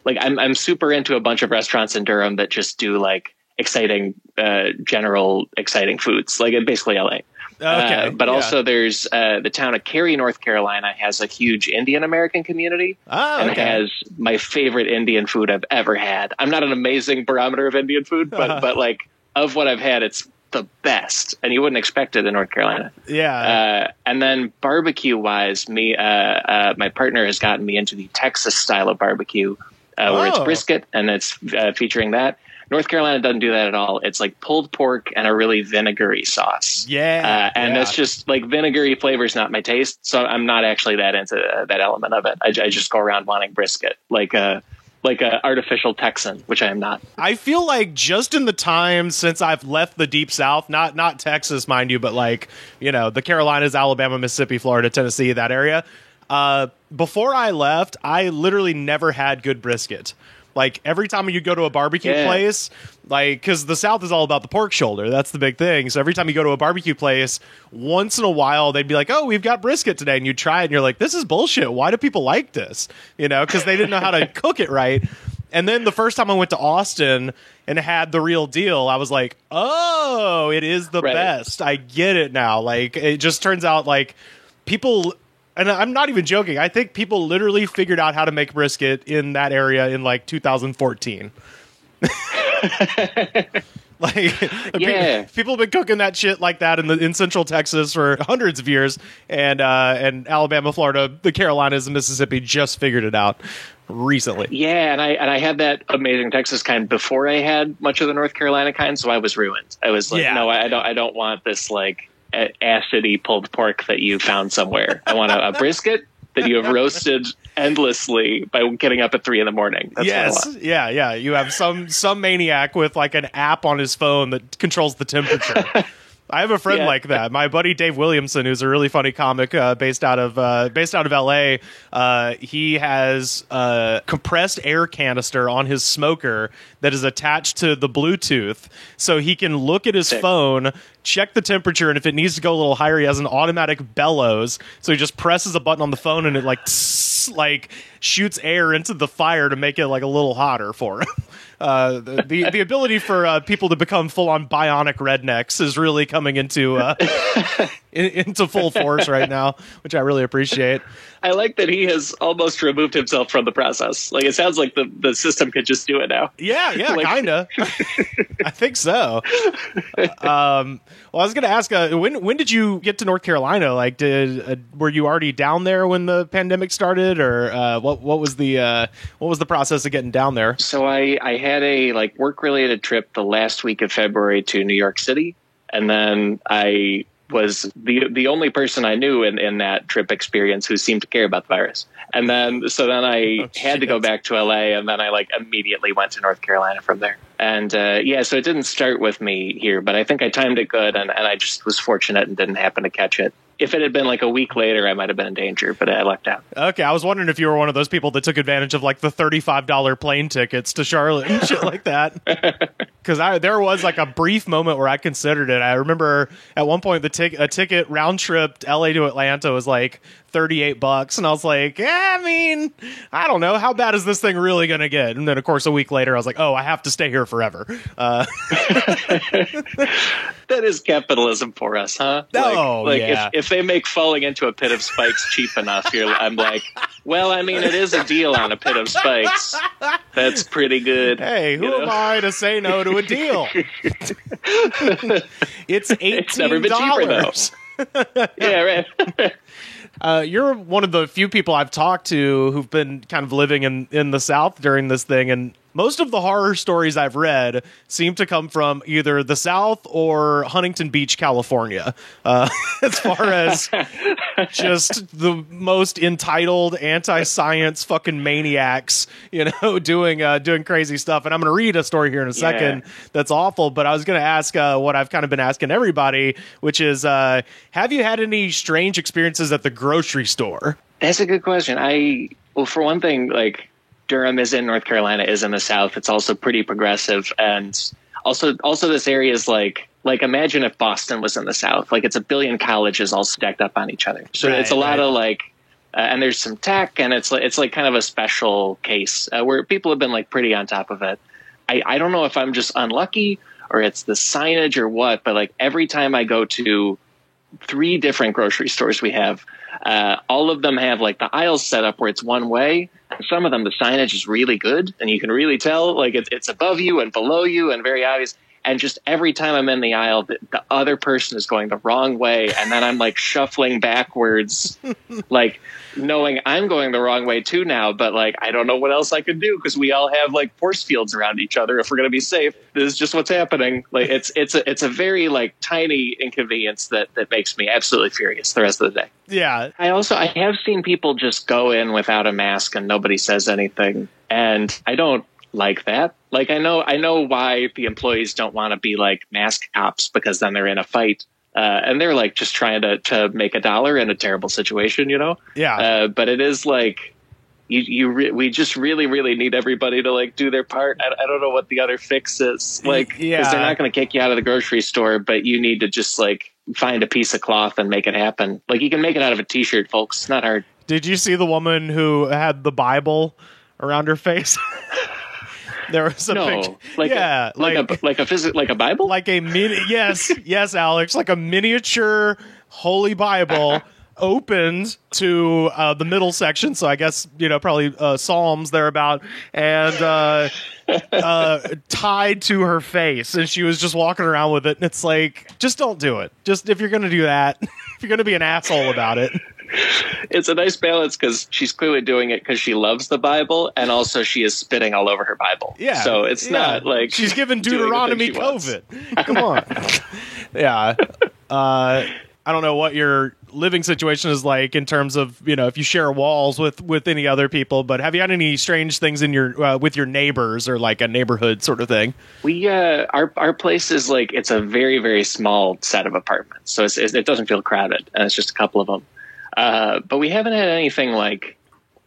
like I'm super into a bunch of restaurants in Durham that just do like exciting, general exciting foods, like basically LA. Okay. But also there's the town of Cary, North Carolina has a huge Indian American community and has my favorite Indian food I've ever had. I'm not an amazing barometer of Indian food, but like of what I've had, it's the best, and you wouldn't expect it in North Carolina. Yeah. And then barbecue wise, my partner has gotten me into the Texas style of barbecue, where it's brisket and it's featuring that. North Carolina doesn't do that at all. It's like pulled pork and a really vinegary sauce. Yeah. And that's just like vinegary flavor is not my taste. So I'm not actually that into that element of it. I just go around wanting brisket, like a artificial Texan, which I am not. I feel like just in the time since I've left the deep South, not Texas, mind you, but like, the Carolinas, Alabama, Mississippi, Florida, Tennessee, that area. Before I left, I literally never had good brisket. Like, every time you go to a barbecue place, like, because the South is all about the pork shoulder. That's the big thing. So every time you go to a barbecue place, once in a while, they'd be like, oh, we've got brisket today. And you try it, and you're like, this is bullshit. Why do people like this? Because they didn't know how to cook it right. And then the first time I went to Austin and had the real deal, I was like, oh, it is the best. I get it now. Like, it just turns out, like, people... And I'm not even joking. I think people literally figured out how to make brisket in that area in like 2014. People have been cooking that shit like that in Central Texas for hundreds of years, and Alabama, Florida, the Carolinas, and Mississippi just figured it out recently. Yeah, and I had that amazing Texas kind before I had much of the North Carolina kind, so I was ruined. I was like, no, I don't want this like acidy pulled pork that you found somewhere. I want a brisket that you have roasted endlessly by getting up at 3 a.m. That's yes. what I want. Yeah. You have some maniac with like an app on his phone that controls the temperature. I have a friend like that. My buddy Dave Williamson, who's a really funny comic based out of LA. He has a compressed air canister on his smoker that is attached to the Bluetooth, so he can look at his phone, check the temperature, and if it needs to go a little higher, he has an automatic bellows. So he just presses a button on the phone, and it like shoots air into the fire to make it like a little hotter for him. The ability for people to become full on bionic rednecks is really coming into into full force right now, which I really appreciate. I like that he has almost removed himself from the process. Like, it sounds like the system could just do it now. Yeah, Like- kinda. I think so. Well, I was going to ask, when did you get to North Carolina? Like, were you already down there when the pandemic started, or what was the process of getting down there? So I had a like work related trip the last week of February to New York City, and then I was the only person I knew in that trip experience who seemed to care about the virus. And then I had to go back to LA, and then I like immediately went to North Carolina from there. And so it didn't start with me here, but I think I timed it good, and I just was fortunate and didn't happen to catch it. If it had been like a week later, I might have been in danger, but I lucked out. Okay, I was wondering if you were one of those people that took advantage of like the $35 plane tickets to Charlotte and shit like that. Because there was like a brief moment where I considered it. I remember at one point a ticket round trip LA to Atlanta was like $38, and I was like, I mean, I don't know, how bad is this thing really going to get? And then of course a week later I was like, oh, I have to stay here forever. That is capitalism for us, huh? Yeah. If they make falling into a pit of spikes cheap enough, I'm like, well, I mean, it is a deal on a pit of spikes. That's pretty good. Hey, who am I to say no to a deal? It's $18. It's never been cheaper, though. Yeah, right. You're one of the few people I've talked to who've been kind of living in the South during this thing, and most of the horror stories I've read seem to come from either the South or Huntington Beach, California. As far as just the most entitled anti-science fucking maniacs, doing crazy stuff. And I'm going to read a story here in a second that's awful, but I was going to ask what I've kind of been asking everybody, which is, have you had any strange experiences at the grocery store? That's a good question. Well, for one thing, like, Durham is in North Carolina, is in the South. It's also pretty progressive. And also this area is like imagine if Boston was in the South. Like, it's a billion colleges all stacked up on each other. So it's a lot of like, and there's some tech, and it's like kind of a special case where people have been like pretty on top of it. I don't know if I'm just unlucky or it's the signage or what, but like every time I go to 3 different grocery stores we have, all of them have like the aisles set up where it's one way. Some of them, the signage is really good, and you can really tell like it's above you and below you and very obvious. And just every time I'm in the aisle, the other person is going the wrong way, and then I'm like shuffling backwards, like knowing I'm going the wrong way too now. But like I don't know what else I could do because we all have like force fields around each other. If we're going to be safe, this is just what's happening. Like it's a very like tiny inconvenience that makes me absolutely furious the rest of the day. Yeah. I have seen people just go in without a mask and nobody says anything, and I don't like that. Like I know why the employees don't want to be like mask cops, because then they're in a fight, and they're like just trying to make a dollar in a terrible situation, Yeah. But it is like we just really need everybody to like do their part. I don't know what the other fix is, like, because they're not going to kick you out of the grocery store, but you need to just like find a piece of cloth and make it happen. Like you can make it out of a t-shirt, folks. It's not hard. Did you see the woman who had the Bible around her face? There was a picture. Like a Bible, like a mini. yes, Alex, like a miniature Holy Bible opened to the middle section. So I guess probably Psalms thereabout, and tied to her face, and she was just walking around with it. And it's like, just don't do it. Just if you're going to do that, if you're going to be an asshole about it. It's a nice balance because she's clearly doing it because she loves the Bible, and also she is spitting all over her Bible. Yeah. So it's not like she's giving Deuteronomy COVID. Come on. Yeah. I don't know what your living situation is like in terms of, if you share walls with any other people, but have you had any strange things in your with your neighbors or like a neighborhood sort of thing? We our place is like, it's a very, very small set of apartments. So it doesn't feel crowded, and it's just a couple of them. But we haven't had anything like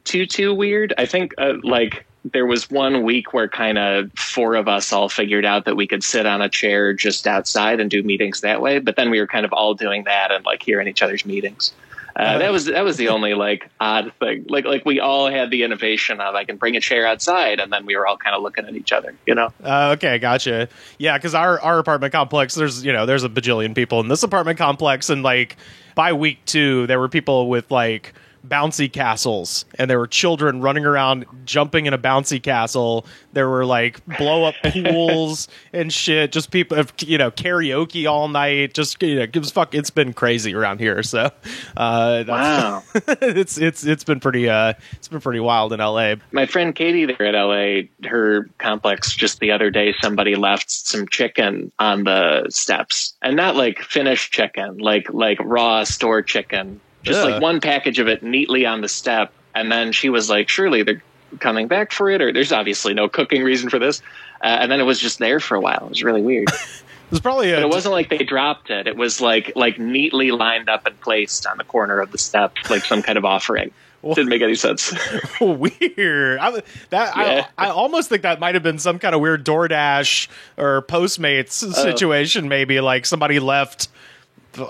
too weird. I think like there was one week where kind of 4 of us all figured out that we could sit on a chair just outside and do meetings that way. But then we were kind of all doing that and like hearing each other's meetings. That was the only like odd thing. Like we all had the innovation of I can bring a chair outside, and then we were all kind of looking at each other, you know. Okay, gotcha. Yeah, because our apartment complex, there's a bajillion people in this apartment complex, and like by week 2, there were people with like bouncy castles, and there were children running around jumping in a bouncy castle. There were like blow up pools and shit, just people, karaoke all night. Just it's been crazy around here. So wow. it's been pretty wild in LA. My friend Katie there at LA, her complex, just the other day somebody left some chicken on the steps, and not like finished chicken, like raw store chicken. Just like one package of it neatly on the step. And then she was like, surely they're coming back for it, or there's obviously no cooking reason for this. And then it was just there for a while. It was really weird. It was probably but it wasn't like they dropped it. It was like neatly lined up and placed on the corner of the step, like some kind of offering. Didn't make any sense. Weird. I almost think that might have been some kind of weird DoorDash or Postmates situation. Maybe like somebody left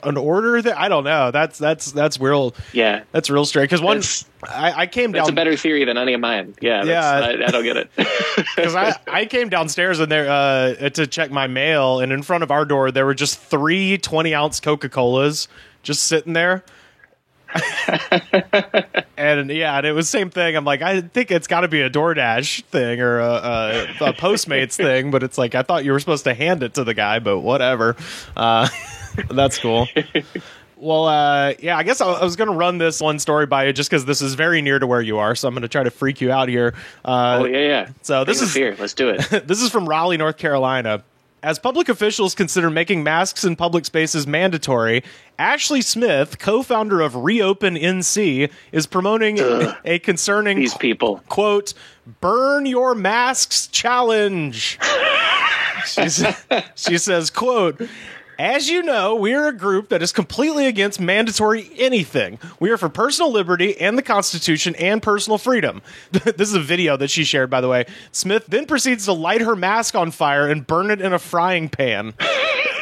an order that I don't know. That's real. Yeah, that's real strange. Because I came down. That's a better theory than any of mine. Yeah. I don't get it. Because I came downstairs and there to check my mail, and in front of our door there were just 3 20-ounce Coca-Colas just sitting there. and it was same thing. I'm like, I think it's got to be a DoorDash thing or a Postmates thing, but it's like I thought you were supposed to hand it to the guy, but whatever. That's cool. Well, I guess I was going to run this one story by you just because this is very near to where you are, so I'm going to try to freak you out here. So this is fear. Let's do it. This is from Raleigh, North Carolina. As public officials consider making masks in public spaces mandatory, Ashley Smith, co-founder of Reopen NC, is promoting a concerning these people, quote, "burn your masks challenge." She says, quote, "As you know, we are a group that is completely against mandatory anything. We are for personal liberty and the Constitution and personal freedom." This is a video that she shared, by the way. Smith then proceeds to light her mask on fire and burn it in a frying pan.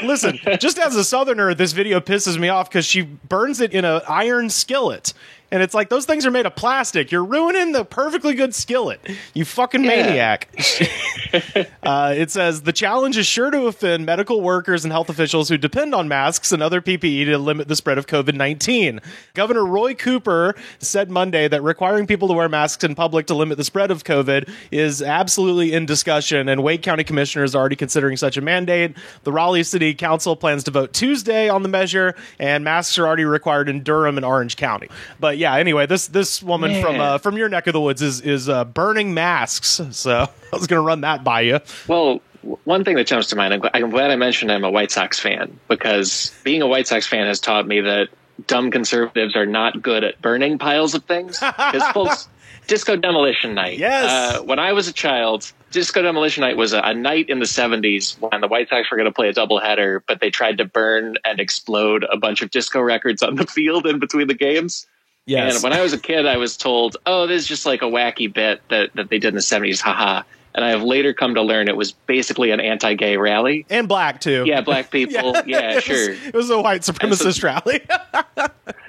Listen, just as a Southerner, this video pisses me off because she burns it in an iron skillet. And it's like, those things are made of plastic. You're ruining the perfectly good skillet. You fucking maniac. It says, the challenge is sure to offend medical workers and health officials who depend on masks and other PPE to limit the spread of COVID-19. Governor Roy Cooper said Monday that requiring people to wear masks in public to limit the spread of COVID is absolutely in discussion, and Wake County commissioners are already considering such a mandate. The Raleigh City Council plans to vote Tuesday on the measure, and masks are already required in Durham and Orange County. But yeah, anyway, this woman from your neck of the woods is burning masks. So I was going to run that by you. Well, one thing that jumps to mind, I'm glad I mentioned I'm a White Sox fan, because being a White Sox fan has taught me that dumb conservatives are not good at burning piles of things. Because folks, Disco Demolition Night. Yes. When I was a child, Disco Demolition Night was a night in the 70s when the White Sox were going to play a doubleheader, but they tried to burn and explode a bunch of disco records on the field in between the games. Yes. And when I was a kid, I was told, oh, this is just like a wacky bit that they did in the 70s. Haha. And I have later come to learn it was basically an anti-gay rally. And black, too. Yeah, black people. Yeah, sure. It was a white supremacist rally.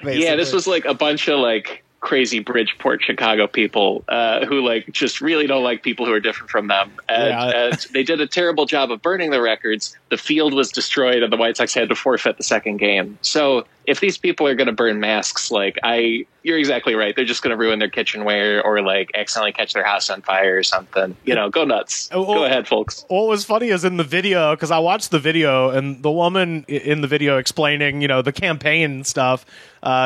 Yeah, this was like a bunch of like crazy Bridgeport, Chicago people who like just really don't like people who are different from them. And they did a terrible job of burning the records. The field was destroyed and the White Sox had to forfeit the second game. So if these people are going to burn masks, you're exactly right. They're just going to ruin their kitchenware or like accidentally catch their house on fire or something. Go nuts. Go ahead, folks. What was funny is in the video, because I watched the video, and the woman in the video explaining, the campaign stuff,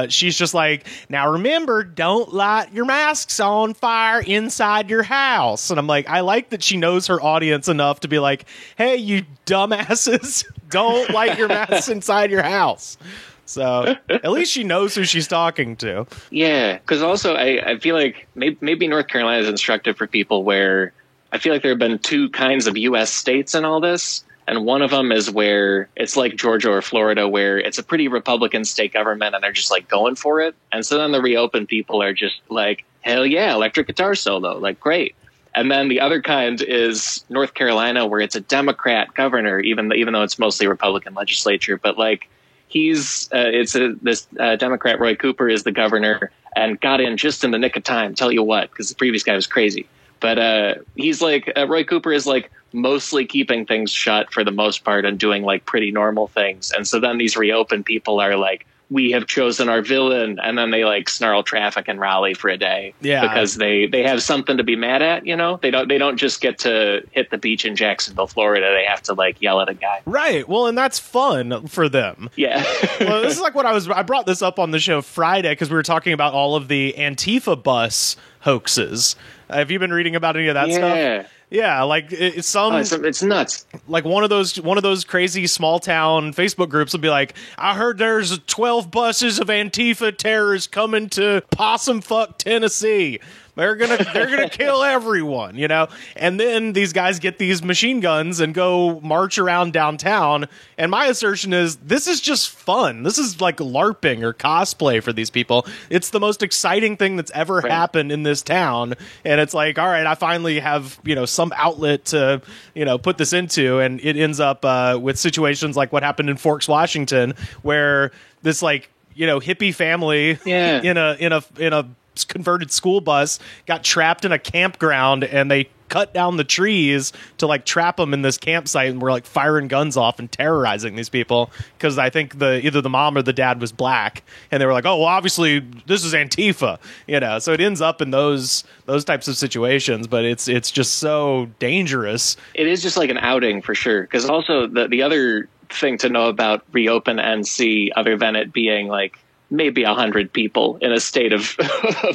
she's just like, now remember, don't light your masks on fire inside your house. And I'm like, I like that she knows her audience enough to be like, hey, you dumbasses, don't light your masks inside your house. So at least she knows who she's talking to. Yeah, because also I feel like maybe North Carolina is instructive for people where I feel like there have been two kinds of U.S. states in all this. And one of them is where it's like Georgia or Florida, where it's a pretty Republican state government and they're just like going for it. And so then the Reopen people are just like, hell yeah, electric guitar solo, like great. And then the other kind is North Carolina, where it's a Democrat governor, even though it's mostly Republican legislature. But like, He's this Democrat, Roy Cooper, is the governor and got in just in the nick of time. Tell you what, because the previous guy was crazy. But he's like Roy Cooper is like mostly keeping things shut for the most part and doing like pretty normal things. And so then these reopen people are like, we have chosen our villain, and then they like snarl traffic in Raleigh for a day, because they have something to be mad at. You know, they don't just get to hit the beach in Jacksonville, Florida. They have to like yell at a guy, right? Well, and that's fun for them. Yeah. Well, this is like what I brought this up on the show Friday because we were talking about all of the Antifa bus hoaxes. Have you been reading about any of that stuff? Yeah, like it's nuts. Like one of those crazy small town Facebook groups will be like, I heard there's 12 buses of Antifa terrorists coming to Possum Fuck, Tennessee. They're gonna kill everyone, you know. And then these guys get these machine guns and go march around downtown. And my assertion is this is just fun. This is like LARPing or cosplay for these people. It's the most exciting thing that's ever happened in this town. And it's like, all right, I finally have, you know, some outlet to, you know, put this into. And it ends up with situations like what happened in Forks, Washington, where this like, you know, hippie family in a converted school bus got trapped in a campground, and they cut down the trees to like trap them in this campsite, and were like firing guns off and terrorizing these people because I think either the mom or the dad was black, and they were like, oh well, obviously this is Antifa, you know. So it ends up in those types of situations, but it's just so dangerous. It is just like an outing for sure, because also the other thing to know about Reopen NC, other than it being like maybe 100 people in a state of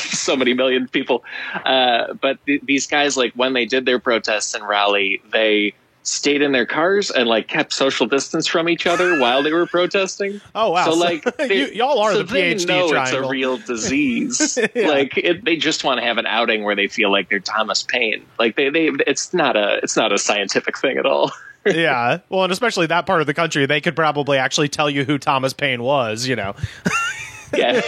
so many million people. But these guys, like when they did their protests in Raleigh, they stayed in their cars and like kept social distance from each other while they were protesting. Oh, wow. So like y'all are so the they PhD know triangle. It's a real disease. Like they just want to have an outing where they feel like they're Thomas Paine. Like it's not a scientific thing at all. Yeah. Well, and especially that part of the country, they could probably actually tell you who Thomas Paine was, you know. Yeah.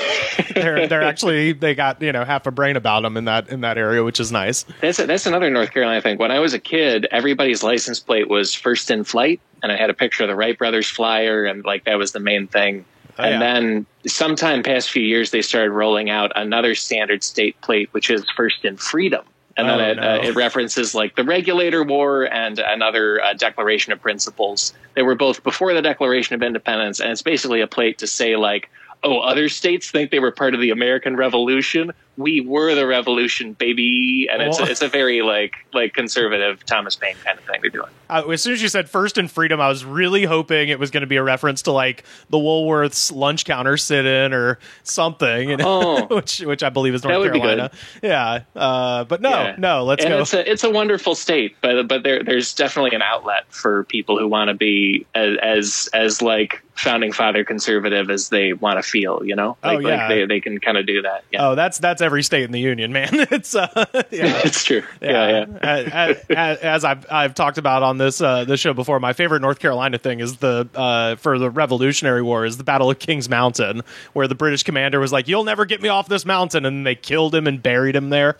they're actually, they got, you know, half a brain about them in that area, which is nice. That's another North Carolina thing. When I was a kid, everybody's license plate was First in Flight, and I had a picture of the Wright brothers flyer, and like that was the main thing. And then sometime past few years, they started rolling out another standard state plate, which is First in Freedom. And then it references like the Regulator War and another Declaration of Principles. They were both before the Declaration of Independence. And it's basically a plate to say like, oh, other states think they were part of the American Revolution. We were the revolution, baby. And it's a very like conservative Thomas Paine kind of thing they're doing. As soon as you said First in Freedom, I was really hoping it was going to be a reference to like the Woolworth's lunch counter sit-in or something, you know, which I believe is North Carolina. Yeah, but no, let's go. It's a wonderful state, but there's definitely an outlet for people who want to be as like founding father conservative as they want to feel, you know. Like they can kind of do that. Yeah. Oh, that's every state in the union, man. It's it's true. Yeah. As I've talked about on this show before, my favorite North Carolina thing is for the Revolutionary War is the Battle of Kings Mountain, where the British commander was like, "You'll never get me off this mountain," and then they killed him and buried him there.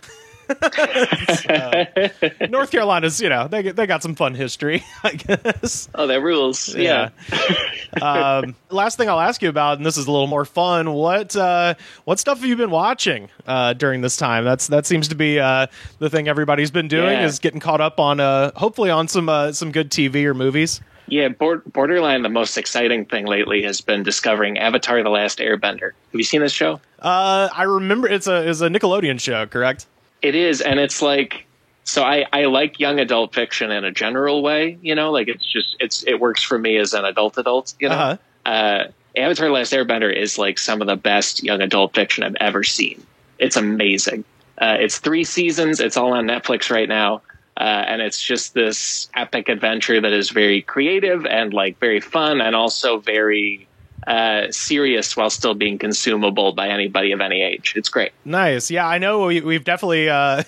North Carolina's, you know, they got some fun history, I guess. Oh, that rules. Yeah. Last thing I'll ask you about, and this is a little more fun, what stuff have you been watching during this time? That seems to be the thing everybody's been doing, is getting caught up on hopefully on some good TV or movies. Yeah, borderline the most exciting thing lately has been discovering Avatar: The Last Airbender. Have you seen this show? I remember it's a Nickelodeon show, correct? It is, and it's like, so I like young adult fiction in a general way, you know, like it works for me as an adult, you know. Avatar: The Last Airbender is like some of the best young adult fiction I've ever seen. It's amazing. It's 3 seasons. It's all on Netflix right now. And it's just this epic adventure that is very creative and like very fun and also very serious while still being consumable by anybody of any age. It's great. Nice. Yeah, I know we've definitely got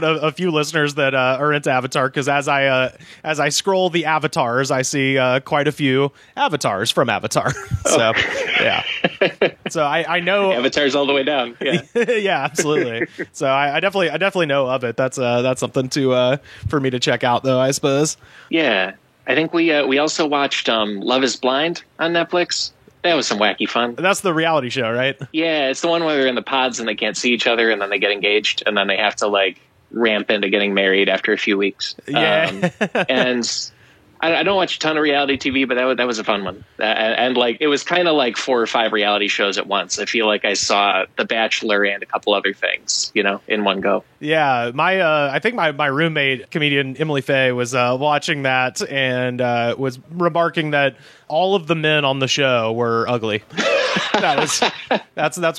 a few listeners that are into Avatar, because as I scroll the avatars, I see quite a few avatars from Avatar. So yeah. So I know Avatar's all the way down. Yeah. Yeah, absolutely. So I definitely know of it. That's something to for me to check out, though, I suppose. Yeah. I think we also watched Love Is Blind on Netflix. That was some wacky fun. That's the reality show, right? Yeah, it's the one where they're in the pods and they can't see each other, and then they get engaged, and then they have to like ramp into getting married after a few weeks. Yeah. And I don't watch a ton of reality TV, but that was a fun one. And like it was kind of like 4 or 5 reality shows at once. I feel like I saw The Bachelor and a couple other things, in one go. Yeah, I think my roommate, comedian Emily Faye, was watching that and was remarking that all of the men on the show were ugly. That's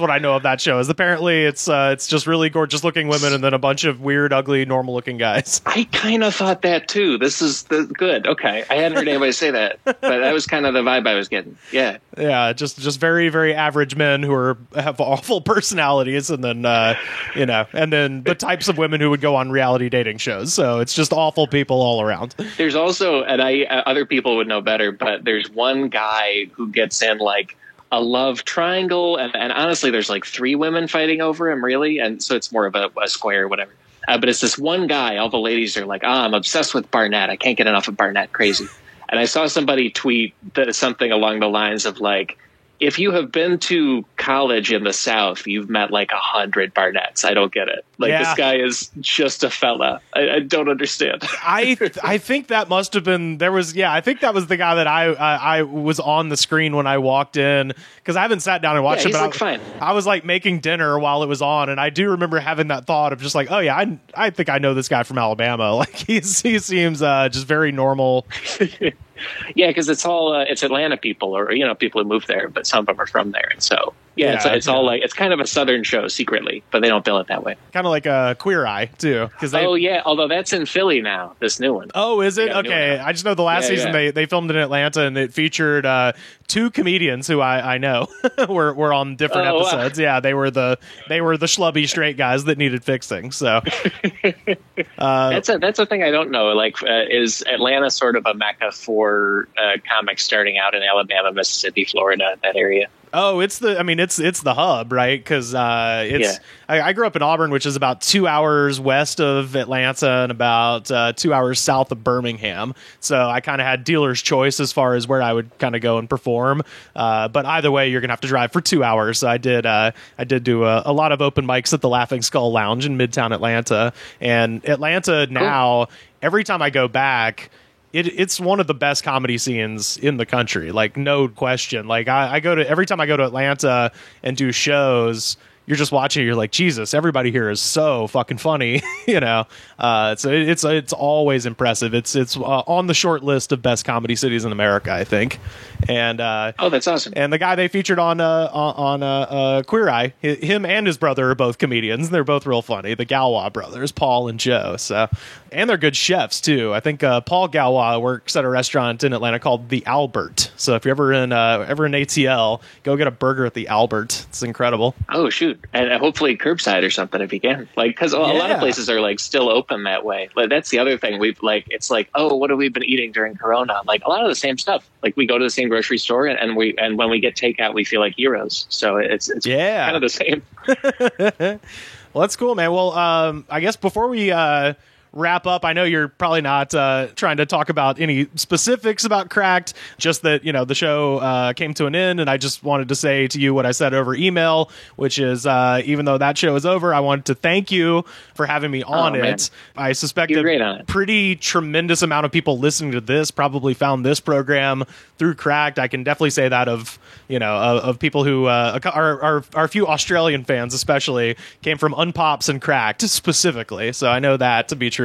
what I know of that show. Is apparently it's just really gorgeous looking women and then a bunch of weird, ugly, normal looking guys. I kind of thought that too. This is good. Okay, I hadn't heard anybody say that, but that was kind of the vibe I was getting. Yeah, just very, very average men who have awful personalities, and then and then the types of women who would go on reality dating shows. So it's just awful people all around. There's also, and other people would know better, but there's one guy who gets in like a love triangle, and honestly, there's like 3 women fighting over him, really, and so it's more of a square or whatever. But it's this one guy. All the ladies are like, I'm obsessed with Barnett. I can't get enough of Barnett. Crazy. And I saw somebody tweet something along the lines of like, if you have been to college in the South, you've met like 100 Barnetts. I don't get it. Like, This guy is just a fella. I don't understand. I think that must have been, I think that was the guy that I was on the screen when I walked in, because I haven't sat down and watched it, but fine. I was like making dinner while it was on, and I do remember having that thought of just like, oh yeah, I think I know this guy from Alabama. Like he seems just very normal. Yeah, because it's all it's Atlanta people, or people who move there, but some of them are from there, and so it's all like, it's kind of a Southern show secretly, but they don't bill it that way. Kind of like a Queer Eye too. Although that's in Philly now. This new one. Oh, is it? Okay, I just know the last season they filmed in Atlanta, and it featured 2 comedians who I know were on different episodes. Wow. Yeah, they were the schlubby straight guys that needed fixing. So that's a thing I don't know. Like, is Atlanta sort of a mecca for comics starting out in Alabama, Mississippi, Florida, that area? Oh, it's the hub, right? Because I grew up in Auburn, which is about 2 hours west of Atlanta and about 2 hours south of Birmingham. So I kind of had dealer's choice as far as where I would kind of go and perform. But either way, you're gonna have to drive for 2 hours. So I did do a lot of open mics at the Laughing Skull Lounge in Midtown Atlanta. And Atlanta now, every time I go back, it's one of the best comedy scenes in the country, like no question. Like every time I go to Atlanta and do shows, you're just watching, you're like, Jesus, everybody here is so fucking funny, So it's always impressive. It's on the short list of best comedy cities in America, I think. And that's awesome. And the guy they featured on Queer Eye, him and his brother are both comedians. They're both real funny. The Galwa brothers, Paul and Joe. So, and they're good chefs too. I think Paul Galwa works at a restaurant in Atlanta called the Albert. So if you're ever in ATL, go get a burger at the Albert. It's incredible. Oh shoot. And hopefully curbside or something if you can, like, because a lot of places are like still open that way. Like, that's the other thing. It's like, oh, what have we been eating during Corona? Like a lot of the same stuff. Like we go to the same grocery store, and when we get takeout, we feel like heroes. So it's kind of the same. Well, that's cool, man. Well, I guess before we wrap up, I know you're probably not trying to talk about any specifics about Cracked, just that the show came to an end, and I just wanted to say to you what I said over email, which is even though that show is over, I wanted to thank you for having me on it. Man. I suspect a pretty tremendous amount of people listening to this probably found this program through Cracked. I can definitely say that of people who our few Australian fans especially came from Unpops and Cracked specifically, so I know that to be true.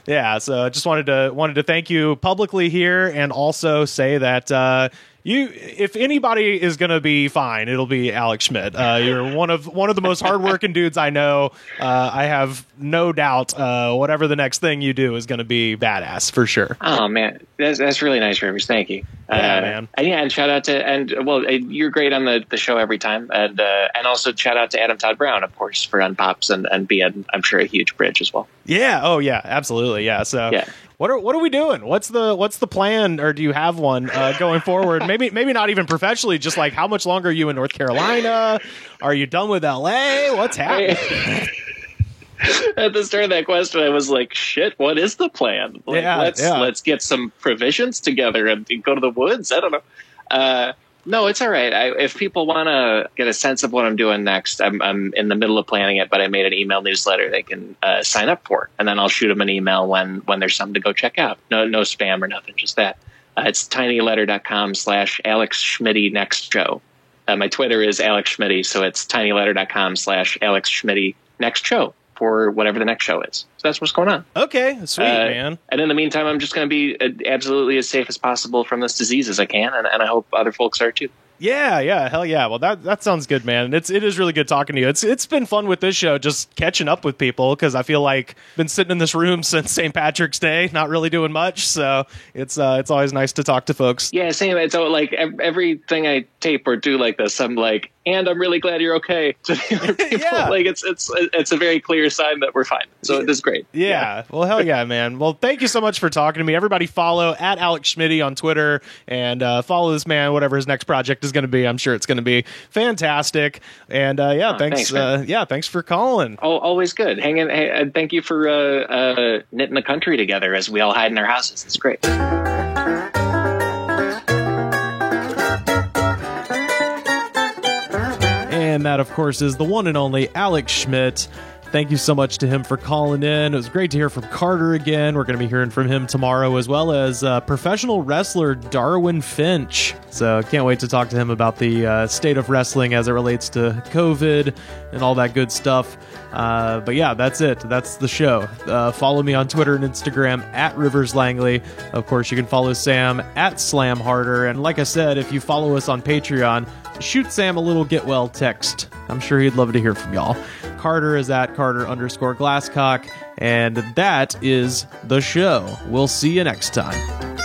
Yeah, so I just wanted to thank you publicly here, and also say that if anybody is going to be fine, it'll be Alex Schmidt. You're one of the most hardworking dudes I know. I have no doubt whatever the next thing you do is going to be badass for sure. Oh man, that's really nice, Rivers. Thank you. Man. And shout out to you're great on the show every time, and also shout out to Adam Todd Brown, of course, for Unpops and being, I'm sure, a huge bridge as well. Yeah. Oh yeah. Absolutely. Yeah. So. Yeah. What are we doing? What's the plan, or do you have one going forward? Maybe not even professionally. Just like, how much longer are you in North Carolina? Are you done with LA? What's happening? At the start of that question, I was like, "Shit, what is the plan? Like, let's get some provisions together and go to the woods." I don't know. No, it's all right. If people want to get a sense of what I'm doing next, I'm in the middle of planning it, but I made an email newsletter they can sign up for, and then I'll shoot them an email when there's something to go check out. No spam or nothing, just that. It's tinyletter.com/Alex Schmitty next show. My Twitter is Alex Schmitty, so it's tinyletter.com/Alex Schmitty next show for whatever the next show is. So that's what's going on. Okay, sweet, man. And in the meantime, I'm just going to be absolutely as safe as possible from this disease as I can, and I hope other folks are too. Yeah, hell yeah. Well, that sounds good, man. It is really good talking to you. It's been fun with this show, just catching up with people, because I feel like I've been sitting in this room since St. Patrick's Day, not really doing much. So it's always nice to talk to folks. Yeah, same. So like everything I tape or do like this, I'm like, and I'm really glad you're okay to the other people. Yeah. Like it's a very clear sign that we're fine. So it is great. Yeah. Well, hell yeah, man. Well, thank you so much for talking to me. Everybody follow at Alex Schmitty on Twitter, and follow this man, whatever his next project is going to be. I'm sure it's going to be fantastic. And thanks. Thanks for calling. Oh, always good. Hey, thank you for knitting the country together as we all hide in our houses. It's great. And that, of course, is the one and only Alex Schmidt. Thank you so much to him for calling in. It was great to hear from Carter again. We're going to be hearing from him tomorrow, as well as professional wrestler Darwin Finch. So can't wait to talk to him about the state of wrestling as it relates to COVID and all that good stuff. But yeah, that's it. That's the show. Follow me on Twitter and Instagram at Rivers Langley. Of course, you can follow Sam at Slam Harder. And like I said, if you follow us on Patreon, shoot Sam a little get well text. I'm sure he'd love to hear from y'all. Carter is at Carter_Glasscock. And that is the show. We'll see you next time.